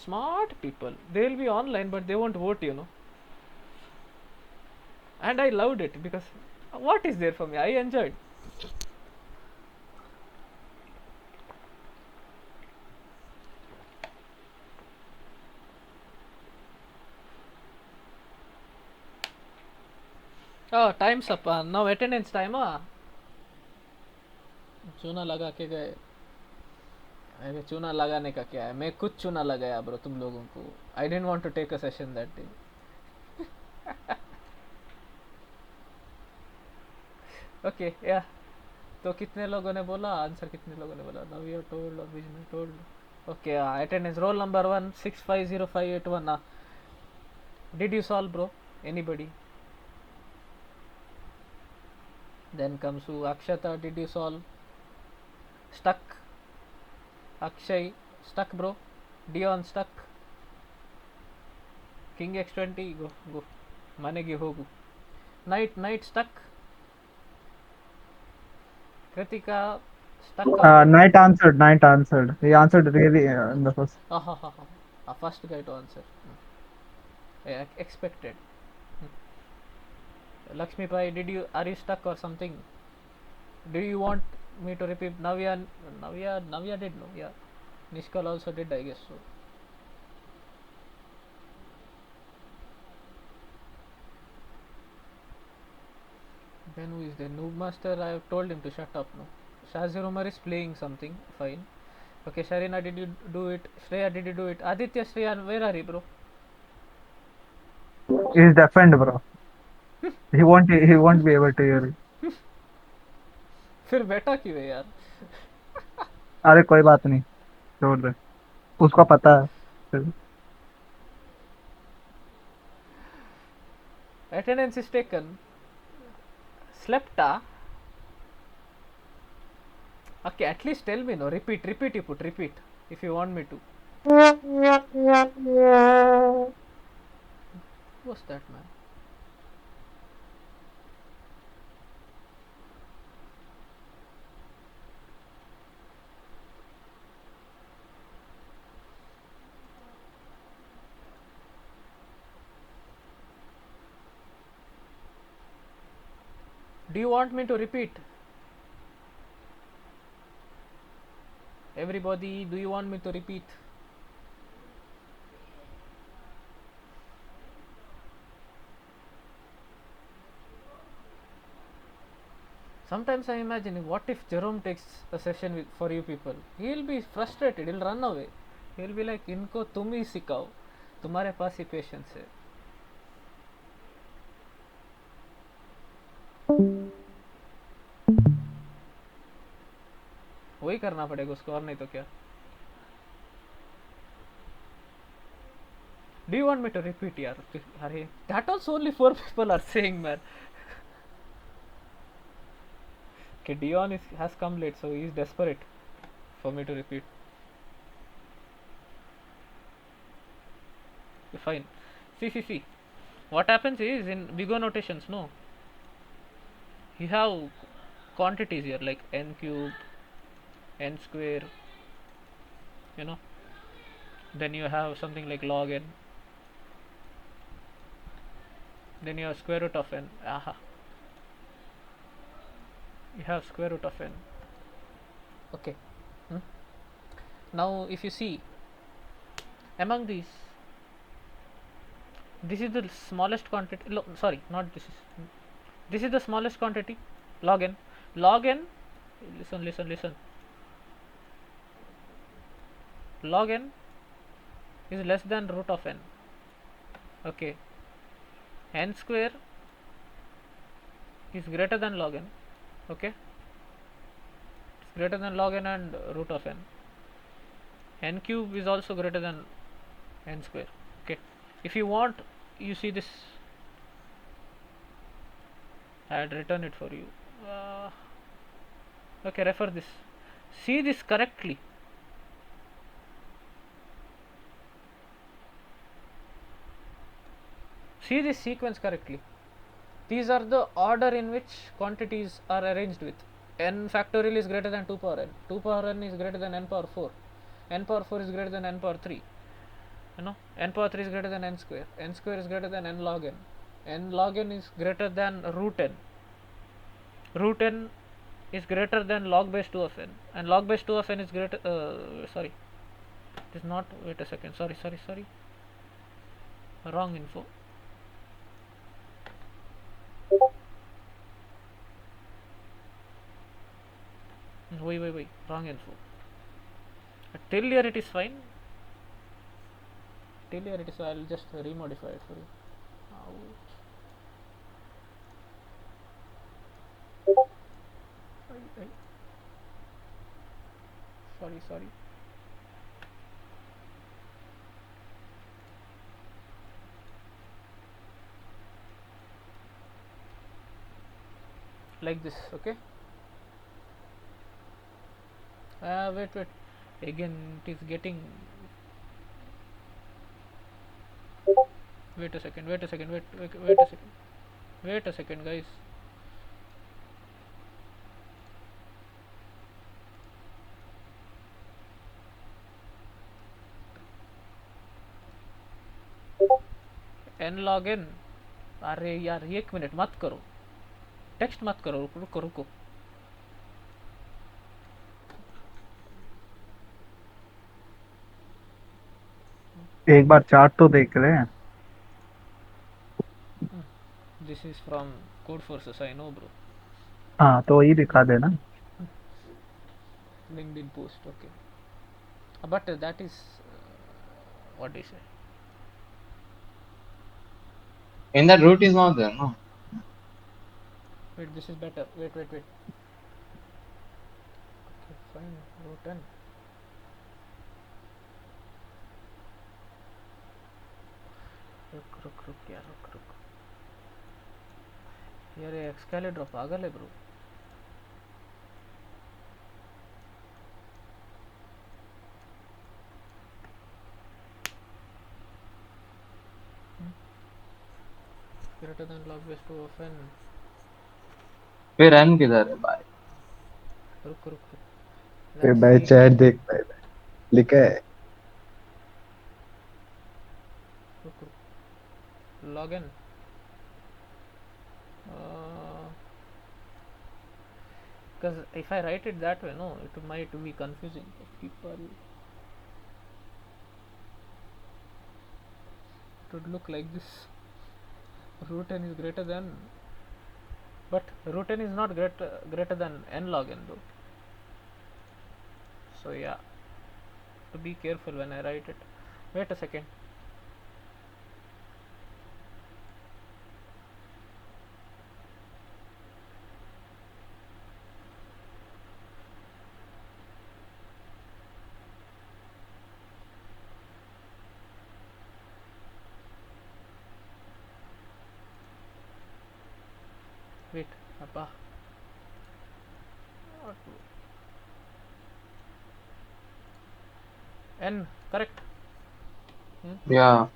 Smart people. They'll be online, but they won't vote, And I loved it because what is there for me? I enjoyed. Oh, time's up. Now attendance time. चूना लगा के गए. अरे चूना लगाने का क्या है? मैं खुद चूना लगाया ब्रो तुम लोगों को. I didn't want to take a session that day. Okay, yeah. तो कितने लोगों ने बोला? आंसर कितने लोगों ने बोला? Now you told or Vijay told. Okay, attendance roll number 1650581. Did you solve, bro? Anybody? Then comes to Akshata. Did you solve? Stuck. Akshay stuck, bro. Dion stuck. King X20 go. Manegi hogu. Night stuck. Kritika stuck. Night answered. He answered really in the first. First guy to answer. Expected. Lakshmi Pai, are you stuck or something? Do you want me to repeat? Navya did no, yeah. Nishkal also did, I guess so. Then who is there? Noob Master, I have told him to shut up no. Shazir Umar is playing something, fine. Okay, Sharina, did you do it? Shreya, did you do it? Aditya, Shreya, where are you, bro? He's deafened, bro. He won't be able to hear you. फिर बैठा क्यों है यार? अरे कोई बात नहीं, छोड़ दे, उसको पता है. Attendance is taken. Slept ah? Okay, at least tell me no. Repeat you put, repeat. If you want me to. What's that, man? Do you want me to repeat? Everybody, do you want me to repeat? Sometimes I imagine what if Jerome takes a session for you people? He'll be frustrated, he'll run away. He'll be like, इनको तुम ही सिखाओ, तुम्हारे पास ही patience है. वही करना पड़ेगा उसको, और नहीं तो क्या. Do you want me to repeat, yaar? Arey, that also only 4 people are saying, man. Okay, Dion has come late, so he's desperate for me to repeat. Fine. See. What happens is in Bigo notations, no, you have quantities here like n cube, n square, you know. Then you have something like log n. Then you have square root of n. Aha. You have square root of n. Okay. Now, if you see among these, this is the smallest quantity. Sorry, not this is. This is the smallest quantity. Log n. Log n. Listen. Log n is less than root of n. Okay. N square is greater than log n. Okay. It's greater than log n and root of n. N cube is also greater than n square. Okay. If you want, you see this. I had written it for you. Okay, refer this. See this correctly. See this sequence correctly. These are the order in which quantities are arranged with. N factorial is greater than 2 power n. 2 power n is greater than n power 4. N power 4 is greater than n power 3. You know, n power 3 is greater than n square. N square is greater than n log n. N log n is greater than root n. Root n is greater than log base 2 of n. And log base 2 of n is greater. Sorry. It is not. Wait a second. Sorry. Wrong info. Wait. Wrong info. Till here it is fine. I'll just remodify it for you. Ouch. Sorry. Like this, okay? Wait. Again, it is getting. Wait a second. Wait a second, guys. N log n अरे यार 1 minute मत करो, text मत करो, रुको रुको रुको। एक बार चार्ट तो देख रहे हैं। This is from code forces, I know bro. हाँ तो वही दिखा देना। LinkedIn post, okay. But that is what do you say? In that route is not there, no? Wait, this is better. Wait, wait, wait. Okay, fine. Row 10. रुक रुक रुक यार, रुक रुक यार, ये एक्सकैलेटर पागल है bro. Greater than log base 2 of n। फिर n किधर है भाई? रुक रुक रुक, फिर let's भाई see। चैट देख भाई, लिखा है। रुक रुक, log n, because if I write it that way, no, it might be confusing for people. It would look like this. Root n is greater than, but root n is not greater than n log n though. So yeah, to be careful when I write it. Wait a second. Wait, appa. N, correct. Yeah.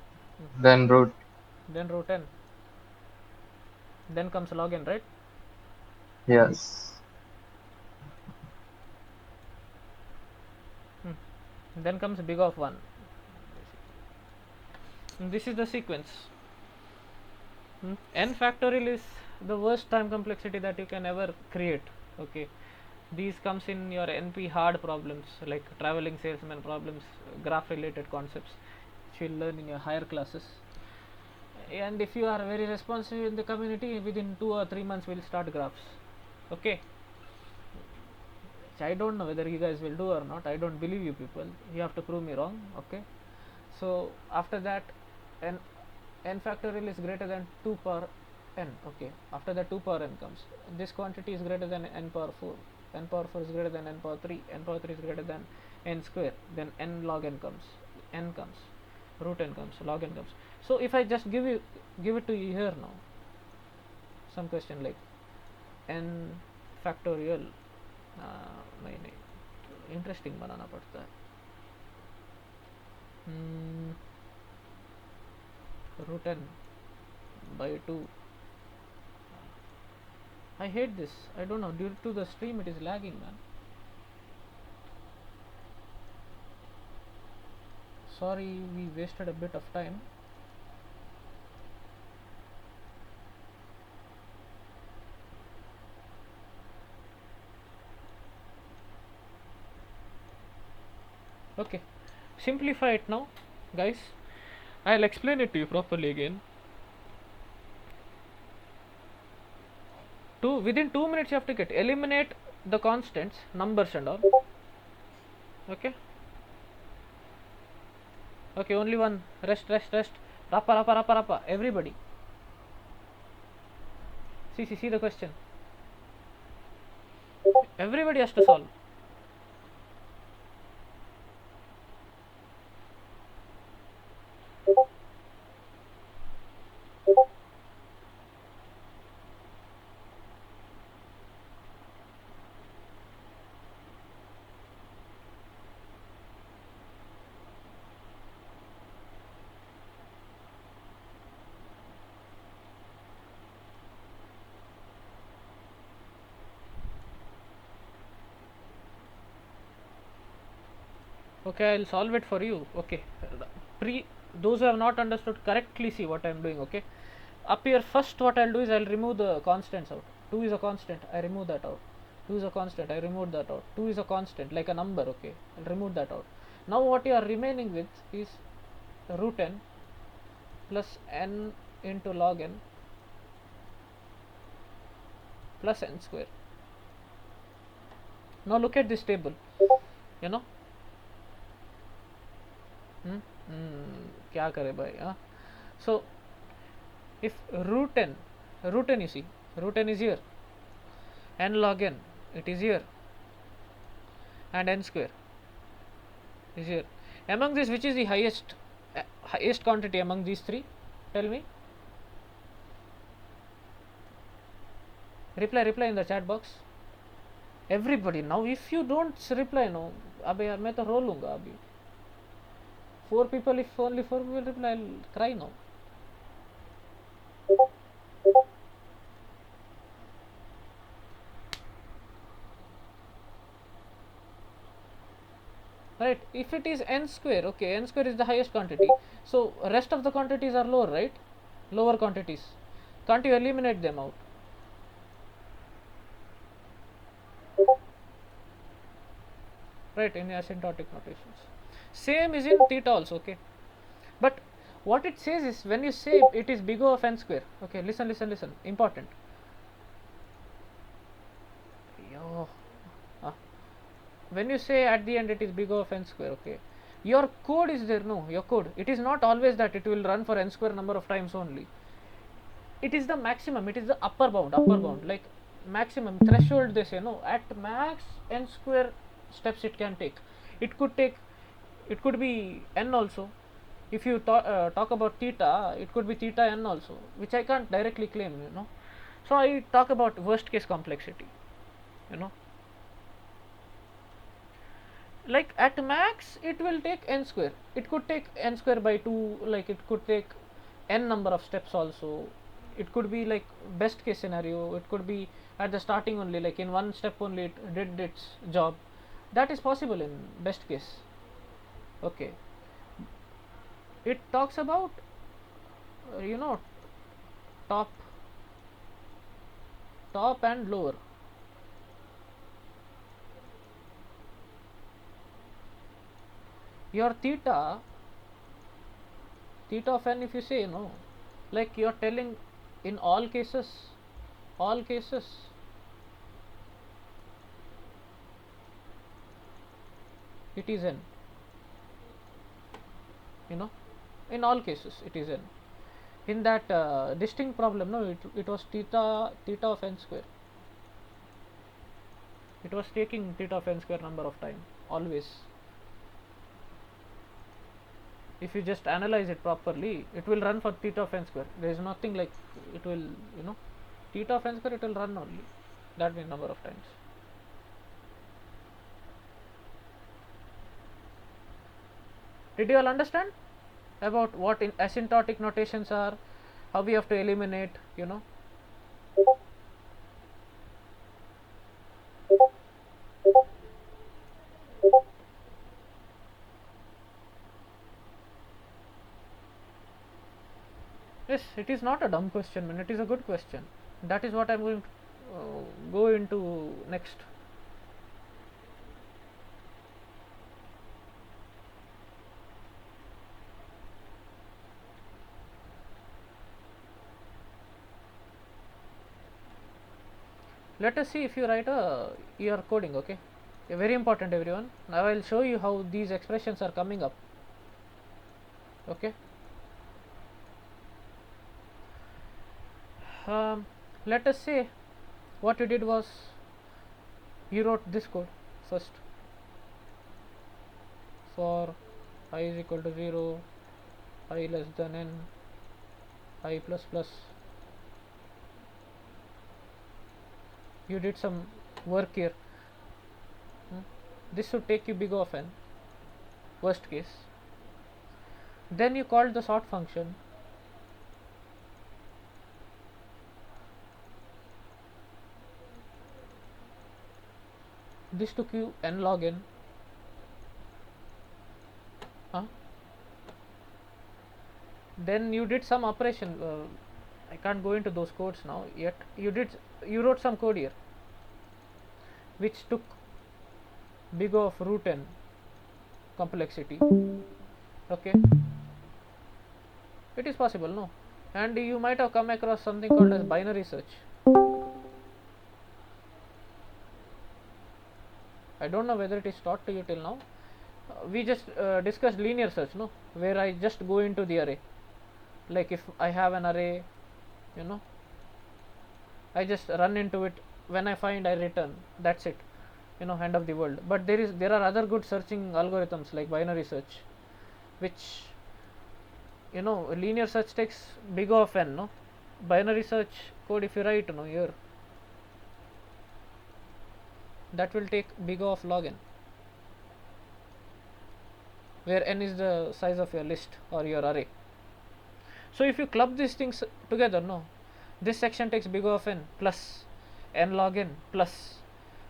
Then route. Then root n. Then comes log n, right? Yes. Then comes big of 1. This is the sequence. N factorial is the worst time complexity that you can ever create. Okay, these comes in your NP hard problems like traveling salesman problems, graph related concepts which you'll learn in your higher classes. And if you are very responsive in the community, within 2 or 3 months we'll start graphs. Okay, which I don't know whether you guys will do or not. I don't believe you people, you have to prove me wrong. Okay, so after that, n factorial is greater than 2 power n. Okay, after that 2 power n comes. This quantity is greater than n power 4. N power 4 is greater than n power 3. N power 3 is greater than n square. Then n log n comes. N comes. Root n comes. Log n comes. So if I just give it to you here now, some question like n factorial, मैंने interesting बनाना पड़ता है. Root n by 2. I hate this. I don't know, due to the stream it is lagging, man. Sorry, we wasted a bit of time. Okay, simplify it now, guys. I'll explain it to you properly again. Within 2 minutes you have to eliminate the constants, numbers and all. Okay, okay, only one. Rest. Rapa, everybody. See the question. Everybody has to solve. Okay, I'll solve it for you. Okay, those who have not understood correctly, see what I'm doing. Okay, up here first what I'll do is I'll remove the constants out. 2 is a constant, I remove that out. 2 is a constant, I remove that out. 2 is a constant like a number, okay, I'll remove that out. Now what you are remaining with is root n plus n into log n plus n square. Now look at this table, you know. क्या करे भाई, हाँ. So if root n you see, root n is here, n log n it is here, and n square is here. Among this, which is the highest quantity among these three? Tell me. Reply in the chat box. Everybody. Now if you don't reply, no, अबे यार मैं तो रो लूँगा अभी. 4 people, if only 4 people reply, I'll cry now. Right, if it is n square, okay, n square is the highest quantity, so rest of the quantities are lower, right? Lower quantities, can't you eliminate them out? Right, in asymptotic notations. Same is in theta also, okay. But what it says is, when you say it is big O of n square, okay, listen, important. Yo, when you say at the end it is big O of n square, okay, your code is there, no, your code, it is not always that it will run for n square number of times only. It is the maximum, it is the upper bound, like maximum threshold they say, no, at max n square steps it can take. It could be n also. If you talk about theta, it could be theta n also, which I can't directly claim, you know. So I talk about worst case complexity, you know. Like at max it will take n square, it could take n square by 2, like it could take n number of steps also. It could be like best case scenario, it could be at the starting only, like in one step only it did its job. That is possible in best case, okay. It talks about you know, top and lower. Your theta of n, if you say, no, like you are telling in all cases it is n, you know, in all cases it is n. In that distinct problem, no, it was theta of n square, it was taking theta of n square number of time always. If you just analyze it properly, it will run for theta of n square. There is nothing like it will, you know, theta of n square, it will run only that many number of times. Did you all understand about what in asymptotic notations are, how we have to eliminate, you know? Yes, it is not a dumb question, man. It is a good question. That is what I am going to go into next. Let us see if you write your coding, okay? Very important, everyone. Now I will show you how these expressions are coming up, okay? Let us say what you did was you wrote this code first. For I is equal to 0, I less than n, I plus plus. You did some work here. This should take you big O of n, worst case. Then you called the sort function. This took you n log n. Then you did some operation, I can't go into those codes now yet. You wrote some code here which took big O of root n complexity. Okay, it is possible, no? And you might have come across something called as binary search. I don't know whether it is taught to you till now. We just discussed linear search, no, where I just go into the array. Like if I have an array, you know, I just run into it. When I find, I return. That's it, you know, end of the world. But there are other good searching algorithms like binary search, which, you know, linear search takes big O of n, no. Binary search code, if you write, you know, here, that will take big O of log n, where n is the size of your list or your array. So if you club these things together, no, this section takes big O of n plus n log n plus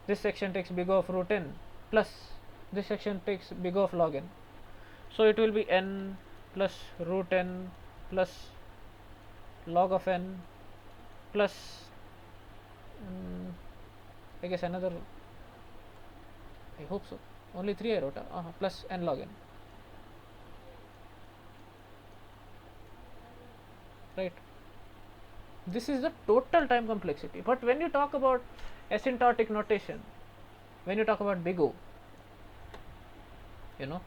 this section takes big O of root n plus this section takes big O of log n. So it will be n plus root n plus log of n plus I guess another, I hope so, only 3 I wrote, plus n log n, right? This is the total time complexity. But when you talk about asymptotic notation, when you talk about big O, you know,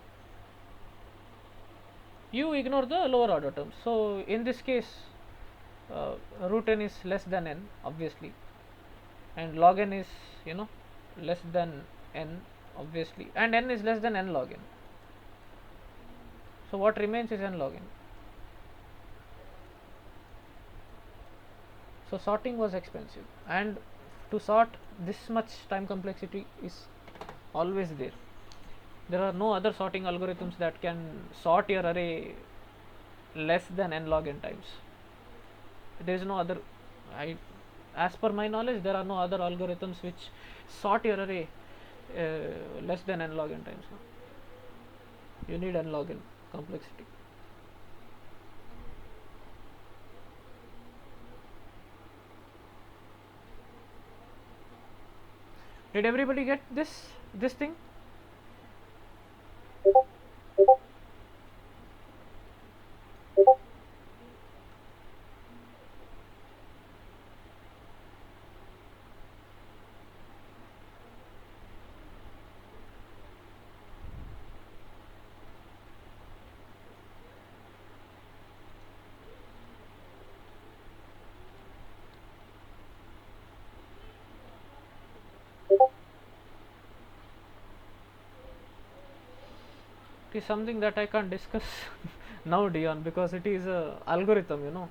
you ignore the lower order terms. So in this case, root n is less than n, obviously, and log n is, you know, less than n, obviously, and n is less than n log n. So what remains is n log n. So sorting was expensive, and to sort this much time complexity is always there. There are no other sorting algorithms that can sort your array less than n log n times. There is no other, as per my knowledge, there are no other algorithms which sort your array less than n log n times. You need n log n complexity. Did everybody get this thing? Is something that I can't discuss now, Dion, because it is a algorithm, you know.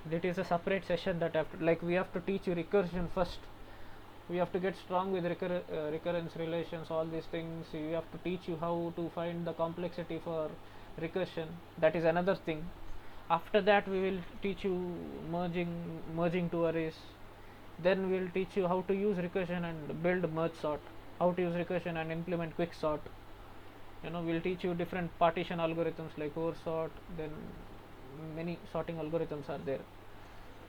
It is a separate session that we have to teach you recursion first. We have to get strong with recurrence relations, all these things. We have to teach you how to find the complexity for recursion. That is another thing. After that, we will teach you merging two arrays. Then we will teach you how to use recursion and build merge sort, how to use recursion and implement quick sort. You know, we'll teach you different partition algorithms like oversort. Then many sorting algorithms are there.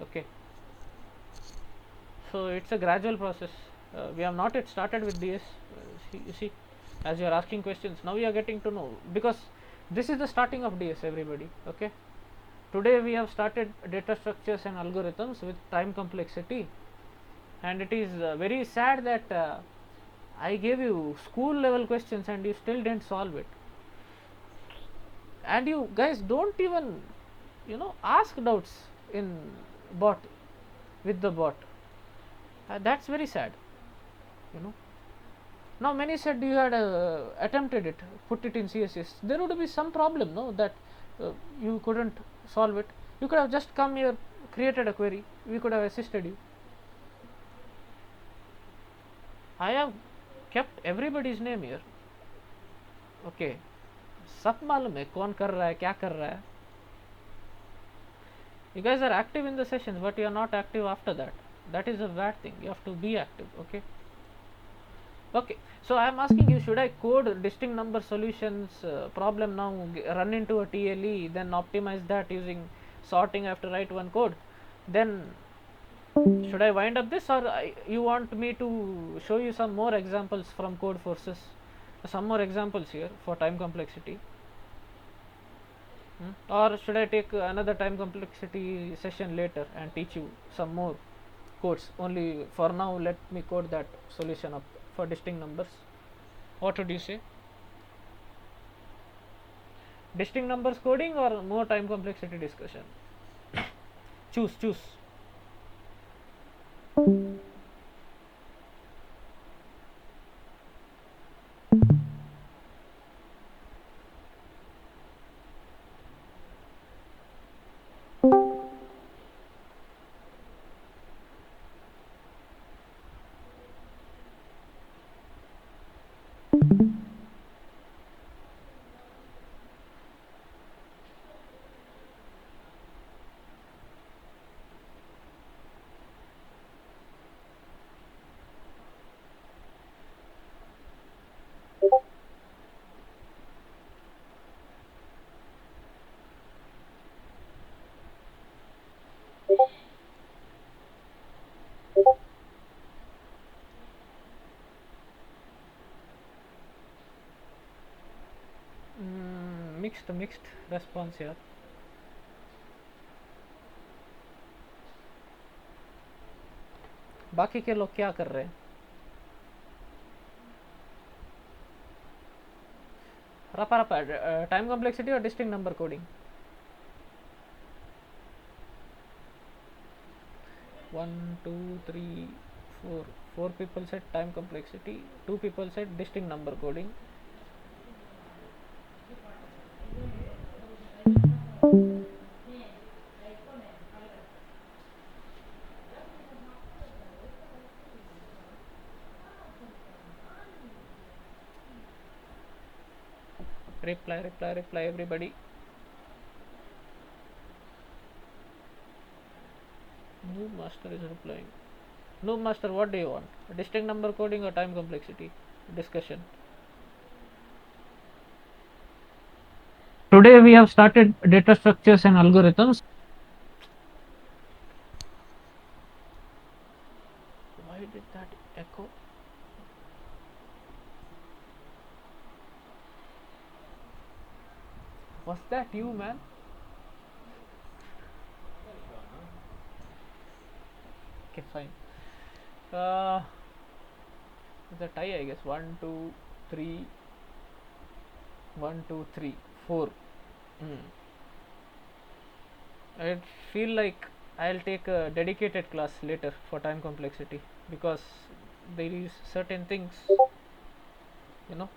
Okay, so it's a gradual process. We have not yet started with DS. You see, as you are asking questions, now we are getting to know, because this is the starting of DS, everybody. Okay, today we have started data structures and algorithms with time complexity, and it is very sad that I gave you school level questions and you still didn't solve it. And you guys don't even, you know, ask doubts in bot, with the bot. That's very sad, you know. Now many said you had attempted it, put it in CSS. There would be some problem, no, that you couldn't solve it. You could have just come here, created a query. We could have assisted you. I have kept everybody's name here. Okay, सब मालूम है कौन कर रहा है, क्या कर रहा है. You guys are active in the sessions, but you are not active after that. That is a bad thing. You have to be active. Okay. Okay. So I am asking you, should I code distinct number solutions problem now, run into a TLE, then optimize that using sorting? I have to write one code, Then should I wind up this, or you want me to show you some more examples from code forces, some more examples here for time complexity? Or should I take another time complexity session later and teach you some more codes? Only for now, let me code that solution up for distinct numbers. What would you say? Distinct numbers coding or more time complexity discussion? Choose. Mixed response here. बाकी के लोग क्या कर रहे हैं? रपा time complexity और distinct number coding. 1 2 3 4 people said time complexity, 2 people said distinct number coding. Reply everybody. Noob master is replying. Noob master, what do you want? Distinct number coding or time complexity discussion? Today we have started data structures and algorithms. Why did that echo? Was that you, man? Okay, fine. It's a tie, I guess. 1 2 3 1 2 3 4. I feel like I'll take a dedicated class later for time complexity, because there is certain things, you know.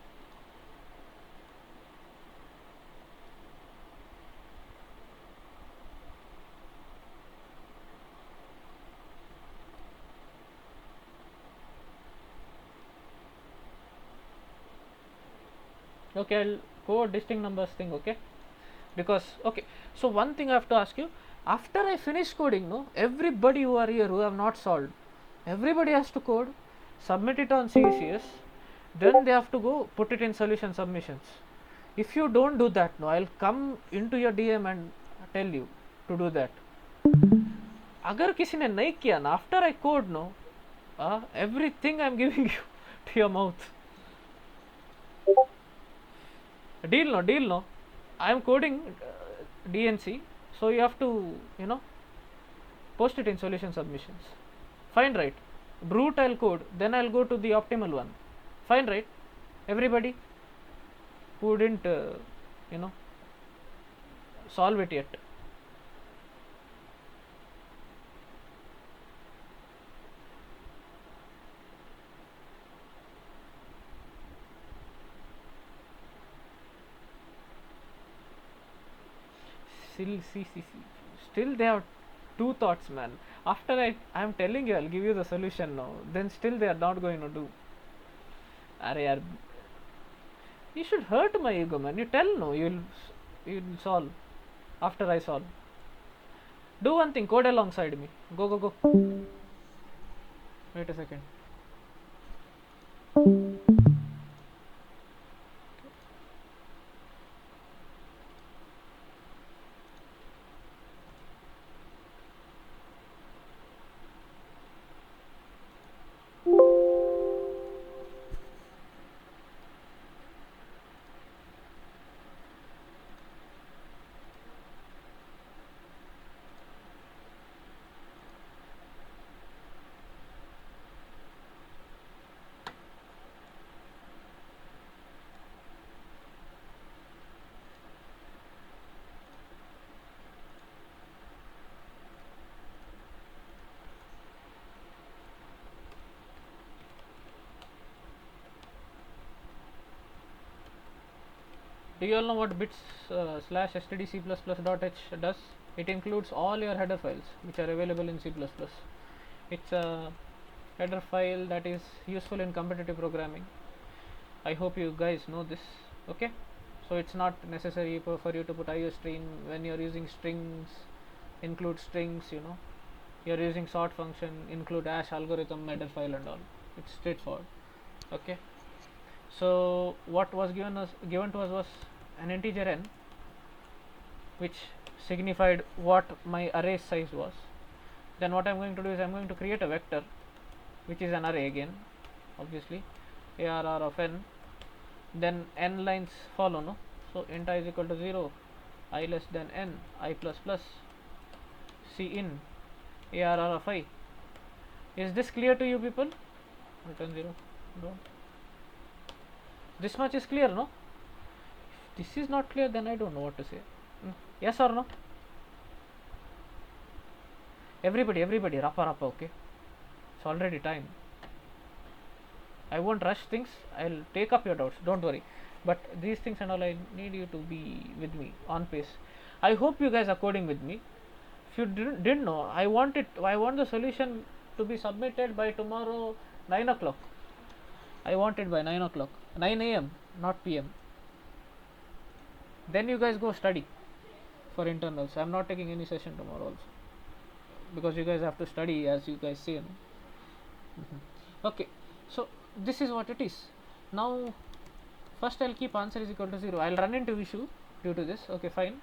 Okay, I'll code distinct numbers thing. Okay, because okay, so one thing I have to ask you, after I finish coding, no, everybody who are here who have not solved, everybody has to code, submit it on CECS, then they have to go put it in solution submissions. If you don't do that, no, I'll come into your DM and tell you to do that. अगर किसी ने नहीं किया ना, after I code, no, everything I'm giving you to your mouth. Deal no. I am coding DNC, so you have to, you know, post it in solution submissions. Fine, right? Brute I'll code, then I'll go to the optimal one. Fine, right? Everybody who didn't, you know, solve it yet. Still they have two thoughts, man. After I am telling you I'll give you the solution now, then still they are not going to do. Arey yaar, you should hurt my ego, man. You tell no, you'll solve after I solve. Do one thing, code alongside me. Go. Wait a second. Do you all know what bits slash stdc++ dot h does? It includes all your header files which are available in C++. It's a header file that is useful in competitive programming. I hope you guys know this. Okay, so it's not necessary for you to put iostream when you're using strings, include strings, you're using sort function, include hash algorithm, header file and all. It's straightforward. Okay, so what was given to us was an integer n, which signified what my array size was. Then what I'm going to do is I'm going to create a vector which is an array again, obviously, arr of n. Then n lines follow, no? So int I is equal to 0, I less than n, I plus plus, c in arr of I. Is this clear to you people? Return 0. No. This much is clear, no? If this is not clear, then I don't know what to say. Yes or no? Everybody, rappa, okay? It's already time. I won't rush things. I'll take up your doubts. Don't worry. But these things and all, I need you to be with me on pace. I hope you guys are coding with me. If you didn't know, I want the solution to be submitted by tomorrow 9 o'clock. I want it by 9 o'clock, 9 a.m., not p.m. Then you guys go study for internals. I'm not taking any session tomorrow also, because you guys have to study as you guys say. Okay, so this is what it is. Now first I'll keep answer is equal to 0. I'll run into issue due to this. Okay, fine.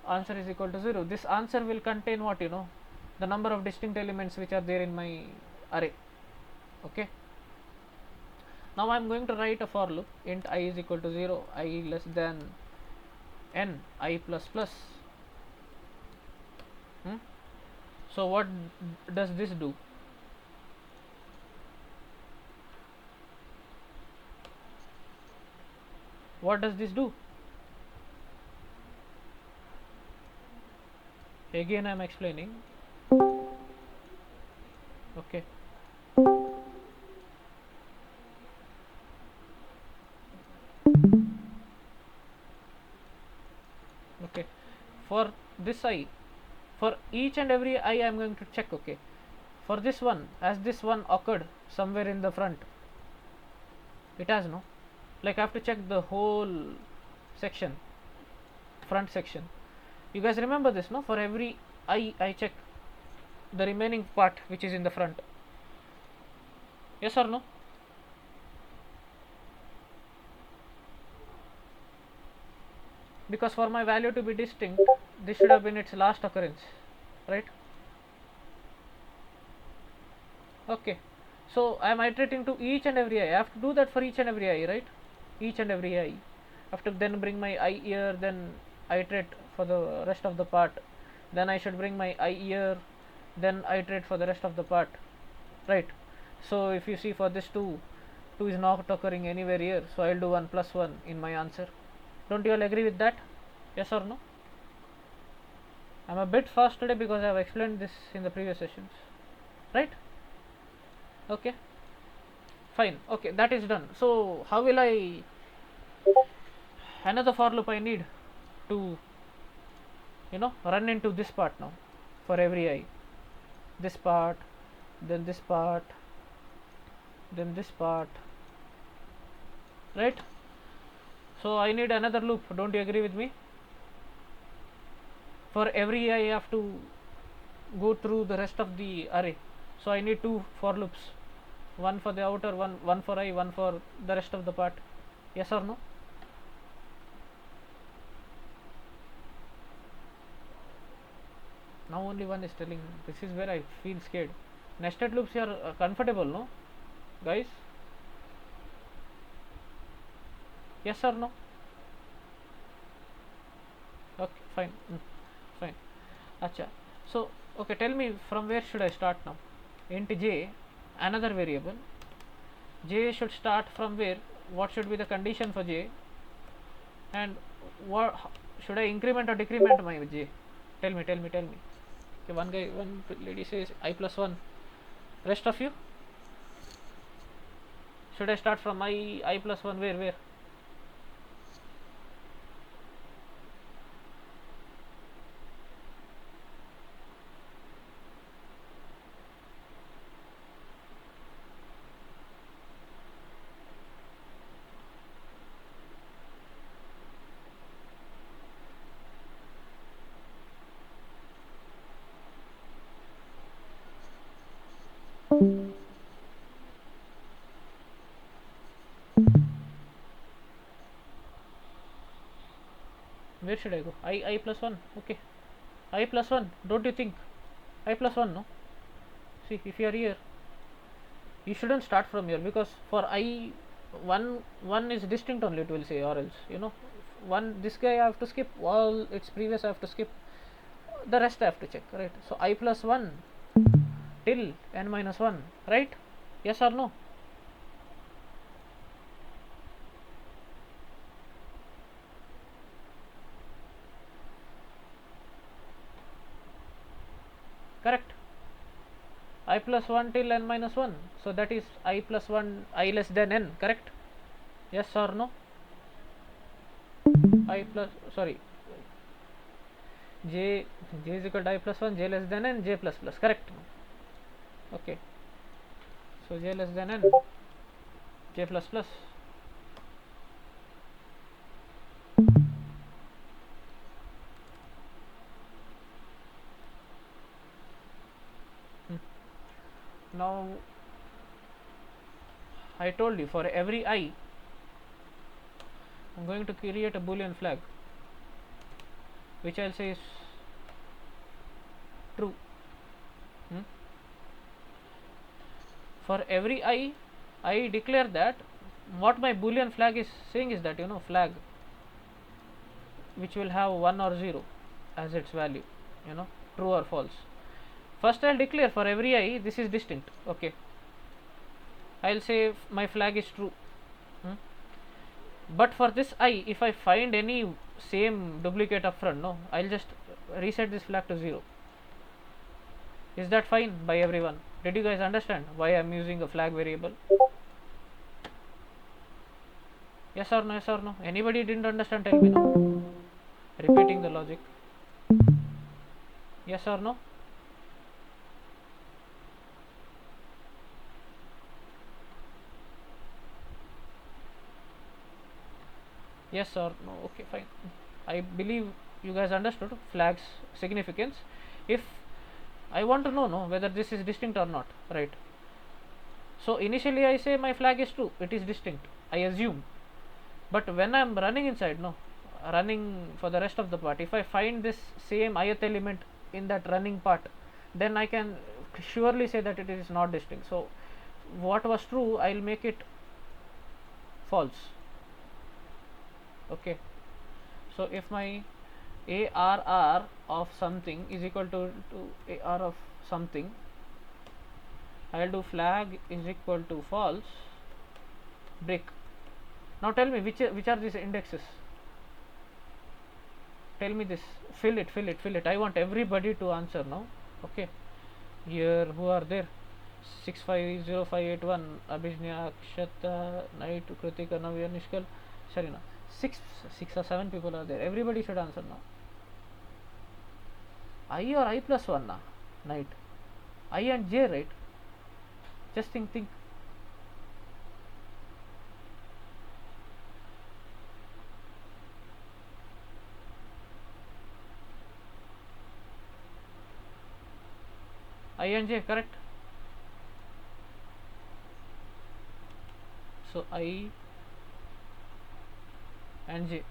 Answer is equal to 0. This answer will contain what? The number of distinct elements which are there in my array. Okay, now I'm going to write a for loop. Int I is equal to 0, I less than n, I plus plus. So what does this do? What does this do? Again I am explaining. Okay, okay, for this I, for each and every I am going to check. Okay, for this one, as this one occurred somewhere in the front, it has, no, like I have to check the whole section, front section. You guys remember this, no? For every I check the remaining part which is in the front. Yes or no? Because for my value to be distinct, this should have been its last occurrence, right? Okay, so I am iterating to each and every I. I have to do that for each and every I, right? Each and every I. I have to then bring my I here, then iterate for the rest of the part. Then I should bring my I here, then iterate for the rest of the part, right? So if you see for this 2 is not occurring anywhere here, so I'll do 1 plus 1 in my answer. Don't you all agree with that? Yes or no? I'm a bit fast today because I have explained this in the previous sessions, right? Okay, fine. Okay, that is done. So how will I, another for loop I need to run into this part now for every I. This part, then this part, then this part, right? So I need another loop. Don't you agree with me? For every I have to go through the rest of the array. So I need 2 for loops, one for the outer, one for I, one for the rest of the part. Yes or no? Now only one is telling. This is where I feel scared. Nested loops are comfortable, no, guys? Yes or no? Okay, fine. Fine. Acha. So okay, tell me from where should I start now? Int j, another variable. J should start from where? What should be the condition for j? And what should I increment or decrement my j? Tell me. Okay, one lady says I plus 1. Rest of you? Should I start from I plus 1? Where? Where should I go? I plus 1. Okay. I plus 1. Don't you think? I plus 1, no? See, if you are here, you shouldn't start from here, because for I, one is distinct only, it will say, or else, one, this guy I have to skip, all its previous I have to skip, the rest I have to check, right? So I plus 1 till n minus 1, right? Yes or no? Correct. I plus 1 till n minus 1, so that is I plus 1, I less than n, correct? Yes or no? I plus, sorry, j is equal to I plus 1, j less than n, j plus plus, correct? Okay, so j less than n, j plus plus. Now I told you, for every I, I'm going to create a boolean flag which I'll say is true. For every I declare that what my boolean flag is saying is that, flag which will have 1 or 0 as its value, true or false. First I'll declare for every I this is distinct. Okay, I'll say my flag is true. But for this I, if I find any same duplicate up front, no, I'll just reset this flag to 0. Is that fine by everyone? Did you guys understand why I'm using a flag variable? Yes or no? Yes or no? Anybody didn't understand, tell me now. Repeating the logic. Yes or no? Yes or no? Okay, fine. I believe you guys understood flag's significance. If I want to know, whether this is distinct or not, right? So initially I say my flag is true, it is distinct, I assume. But when I'm running inside, running for the rest of the part, if I find this same ith element in that running part, then I can surely say that it is not distinct. So what was true, I'll make it false. Okay, so if my ARR of something is equal to AR of something, I'll do flag is equal to false break. Now tell me which are these indexes? Tell me this. Fill it. I want everybody to answer now. Okay, here who are there? 650581 Abhijnya, Akshata, Knight, Kritika, Navya, Nishkal, Sharina. Six or seven people are there. Everybody should answer now. I or I plus 1 now? Knight. I and J, right? Just think. I and J, correct? So I and J,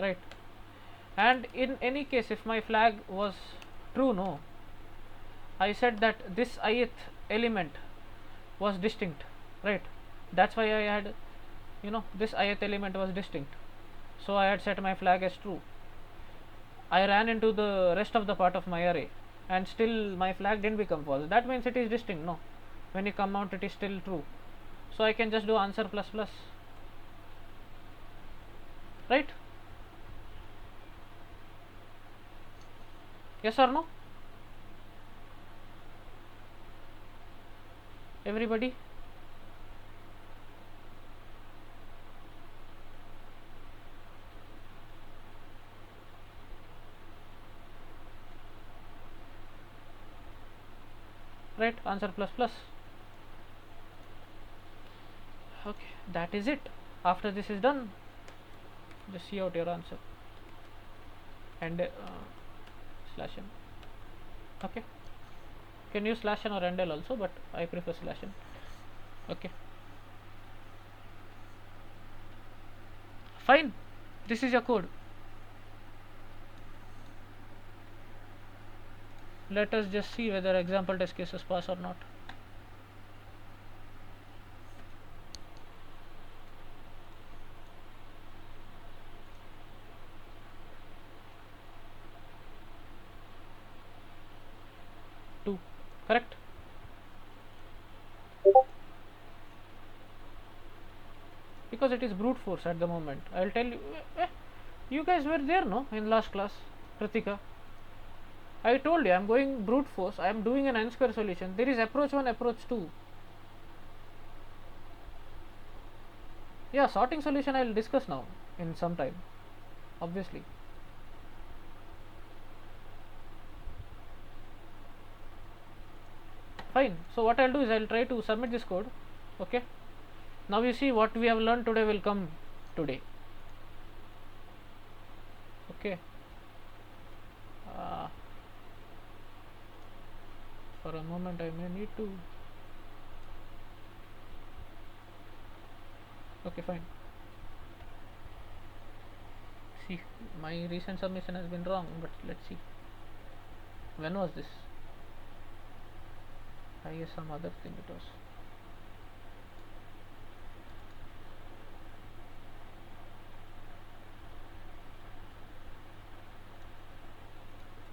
right? And in any case, if my flag was true, I said that this ith element was distinct, right? That's why I had, this ith element was distinct, so I had set my flag as true. I ran into the rest of the part of my array and still my flag didn't become false. That means it is distinct, no? When you come out, it is still true. So I can just do answer plus plus, right? Yes or no? Everybody? Right, answer plus plus. Okay, that is it. After this is done, just see out your answer and /m. Okay, can use /n or endl also, but I prefer /n. Okay, fine, this is your code. Let us just see whether example test cases pass or not. Two, correct? Because it is brute force at the moment. I'll tell you. You guys were there, no, in last class, Kritika? I told you I'm going brute force. I am doing an n square solution. There is approach 1, approach 2. Yeah, sorting solution I'll discuss now in some time, obviously. Fine. So what I'll do is I'll try to submit this code. Okay. Now you see what we have learned today will come today. Okay. For a moment I may need to. Okay, fine. See, my recent submission has been wrong, but let's see. When was this? I guess some other thing it was.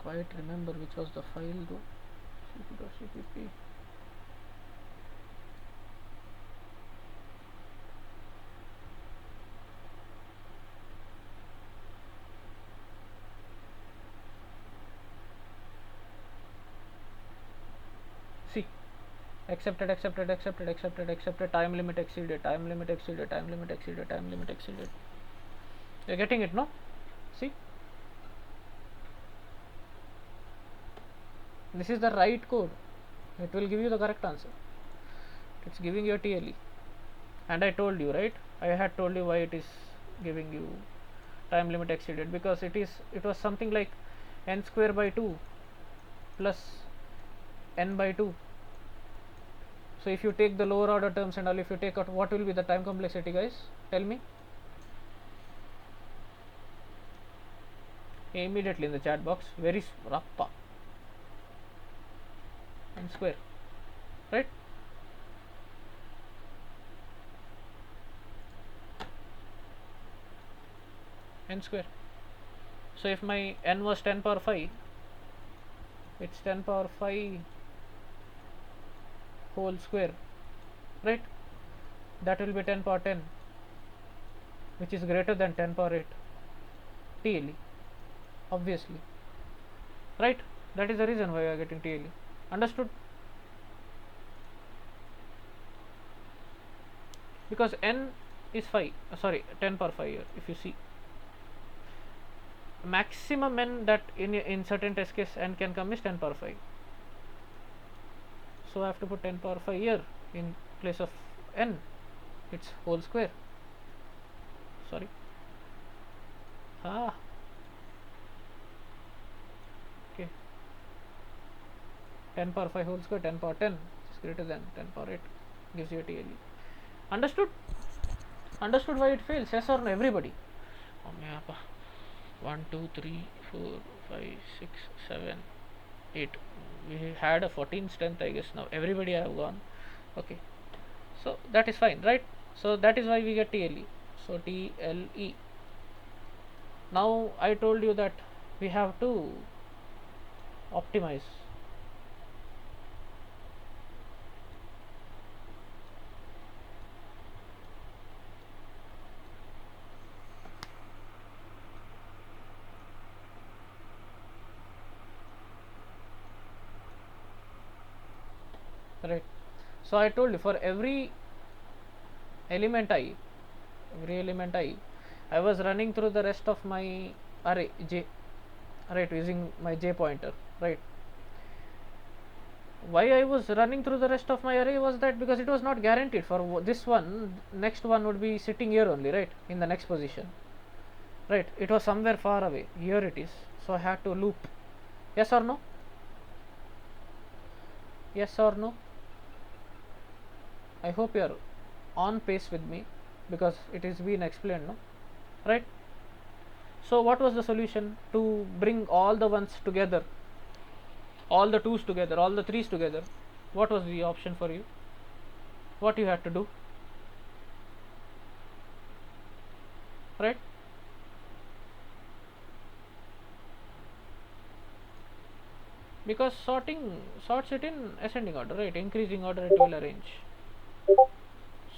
Quite remember which was the file though. cp.cpp. See, accepted, time limit exceeded, you're getting it, no? See, this is the right code. It will give you the correct answer. It's giving you a TLE, and I told you, right? I had told you why it is giving you time limit exceeded, because it was something like n square by 2 plus n by 2. So if you take the lower order terms and all, if you take out, what will be the time complexity, guys? Tell me immediately in the chat box. Very rappa. N square, right? N square. So if my n was 10 power 5, it's 10 power 5 whole square, right? That will be 10 power 10, which is greater than 10 power 8 TLE, obviously, right? That is the reason why we are getting TLE. Understood? Because n is 5, sorry, 10 power 5 here. If you see, maximum n that in certain test case n can come is 10 power 5. So I have to put 10 power 5 here in place of n. It's whole square. Sorry. 10 power 5 whole square, 10 power 10 is greater than 10 power 8, gives you a TLE. Understood? Understood why it fails? Yes or no, everybody? 1, 2, 3, 4, 5, 6, 7, 8. We had a 14 strength, I guess. Now everybody have gone. Okay. So that is fine, right? So that is why we get TLE. So TLE. Now I told you that we have to optimize. Right. So I told you for every element I was running through the rest of my array j, right, using my j pointer, right? Why I was running through the rest of my array was that because it was not guaranteed for this one, next one would be sitting here only, right, in the next position, right? It was somewhere far away. Here it is, so I had to loop. Yes or no? Yes or no? I hope you are on pace with me because it is been explained, no? Right? So what was the solution to bring all the ones together, all the twos together, all the threes together? What was the option for you? What you had to do? Right? Because sorting sorts it in ascending order, right? Increasing order it will arrange.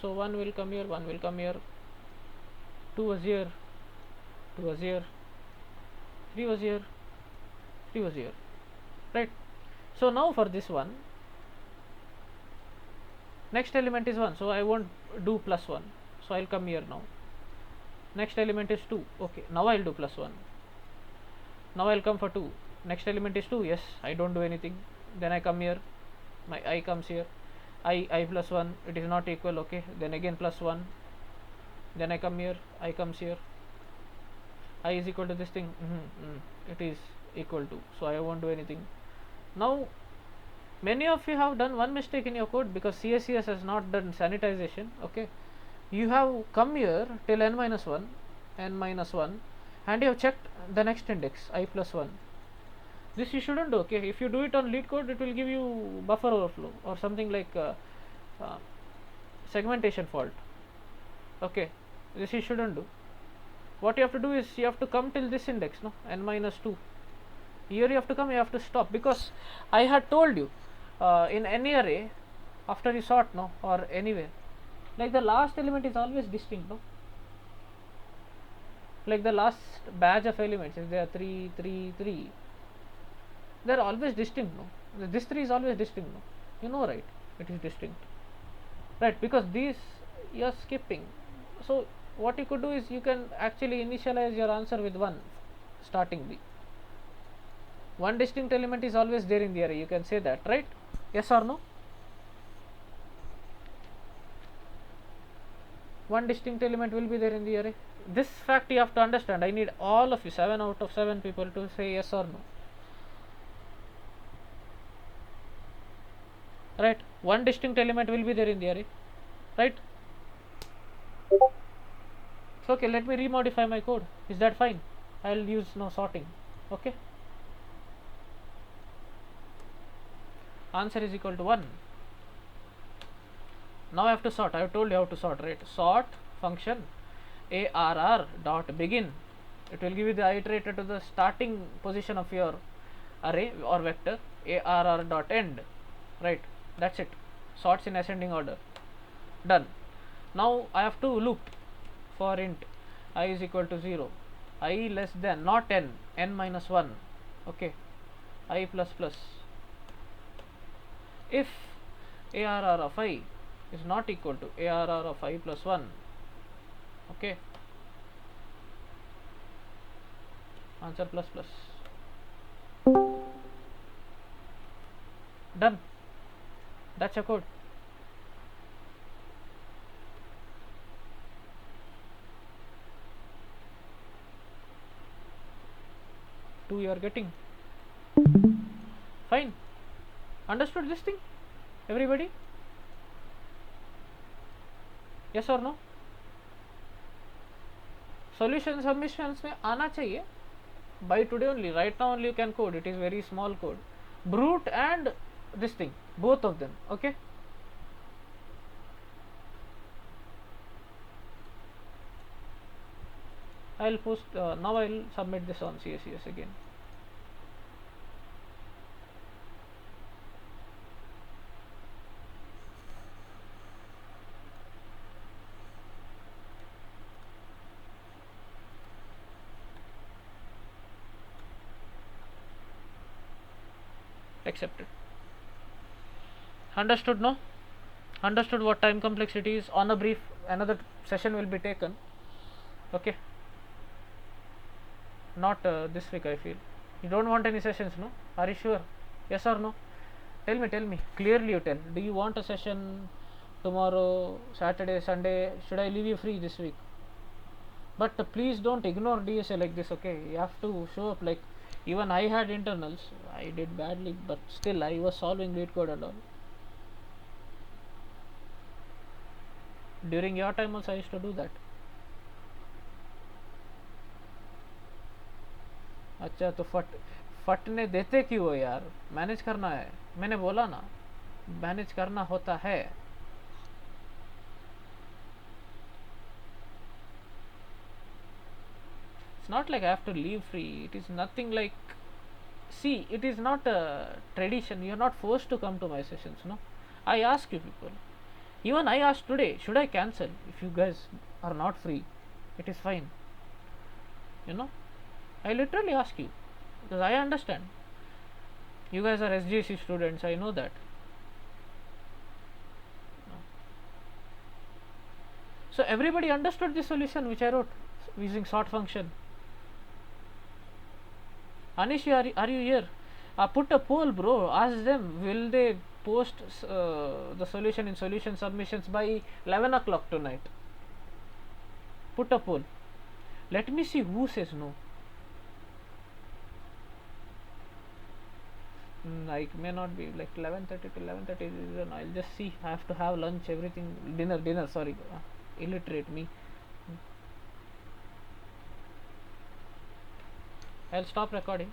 So one will come here, one will come here, two was here, two was here, three was here, three was here, right? So now for this one, next element is 1, so I won't do plus 1, so I'll come here now. Next element is 2, okay, now I'll do plus 1. Now I'll come for 2, next element is 2, yes, I don't do anything. Then I come here, my I comes here, I plus 1, it is not equal, okay, then again plus 1. Then I come here, I comes here, I is equal to this thing, it is equal to, so I won't do anything. Now many of you have done one mistake in your code because CSCS has not done sanitization, okay. You have come here till n minus 1, and you have checked the next index I plus 1. This you shouldn't do, okay. If you do it on lead code, it will give you buffer overflow or something like segmentation fault, okay. This you shouldn't do. What you have to do is you have to come till this index, no, n minus 2. Here you have to come, you have to stop, because I had told you in any array, after you sort, no, or anywhere, like the last element is always distinct, no, like the last batch of elements, if there are 3 3 3, they are always distinct, no, this 3 is always distinct, no, you know, right, it is distinct, right, because these you are skipping. So what you could do is you can actually initialize your answer with 1 starting the one distinct element is always there in the array, you can say that, right? Yes or no? One distinct element will be there in the array. This fact you have to understand. I need all of you, 7 out of 7 people, to say yes or no. Right? One distinct element will be there in the array, right? So okay, let me remodify my code. Is that fine? I'll use no sorting, okay. Answer is equal to 1. Now I have to sort. I have told you how to sort, right? Sort function arr dot begin. It will give you the iterator to the starting position of your array or vector. Arr dot end, right? That's it. Sorts in ascending order. Done. Now I have to loop for int I is equal to 0, I less than, not n, n minus 1, okay, I plus plus. If arr of I is not equal to arr of I plus 1, okay, answer plus plus. Done. That's your code. Two you are getting. Fine. Understood this thing? Everybody? Yes or no? Solution submissions में आना चाहिए. By today only, right now only you can code. It is very small code. Brute and this thing, both of them, okay. I'll post now. I'll submit this on CSCS again. Accepted. Understood, no? Understood what time complexity is. On a brief, another session will be taken, okay. Not this week, I feel. You don't want any sessions, no? Are you sure? Yes or no? Tell me clearly. You tell. Do you want a session tomorrow, Saturday, Sunday? Should I leave you free this week? But please don't ignore DSA like this, okay. You have to show up. Like, even I had internals, I did badly, but still I was solving lead code and all. During your time also I used to do that. अच्छा तो फटने देते क्यों हो यार? Manage करना है, मैंने बोला ना, मैनेज करना होता है. It's not like I have to leave free. It is nothing like, see, it is not a tradition. You are not forced to come to my sessions, no. I ask you people. Even I asked today, should I cancel? If you guys are not free, it is fine. You know, I literally ask you because I understand. You guys are SGC students, I know that. So everybody understood the solution which I wrote using sort function. Anish, are you here? Put a poll, bro. Ask them, will they post the solution in solution submissions by 11 o'clock tonight? Put a poll. Let me see who says no. Like may not be like 11:30 to 11:30. I'll just see. I have to have lunch, everything, dinner. Sorry, illiterate me. I'll stop recording.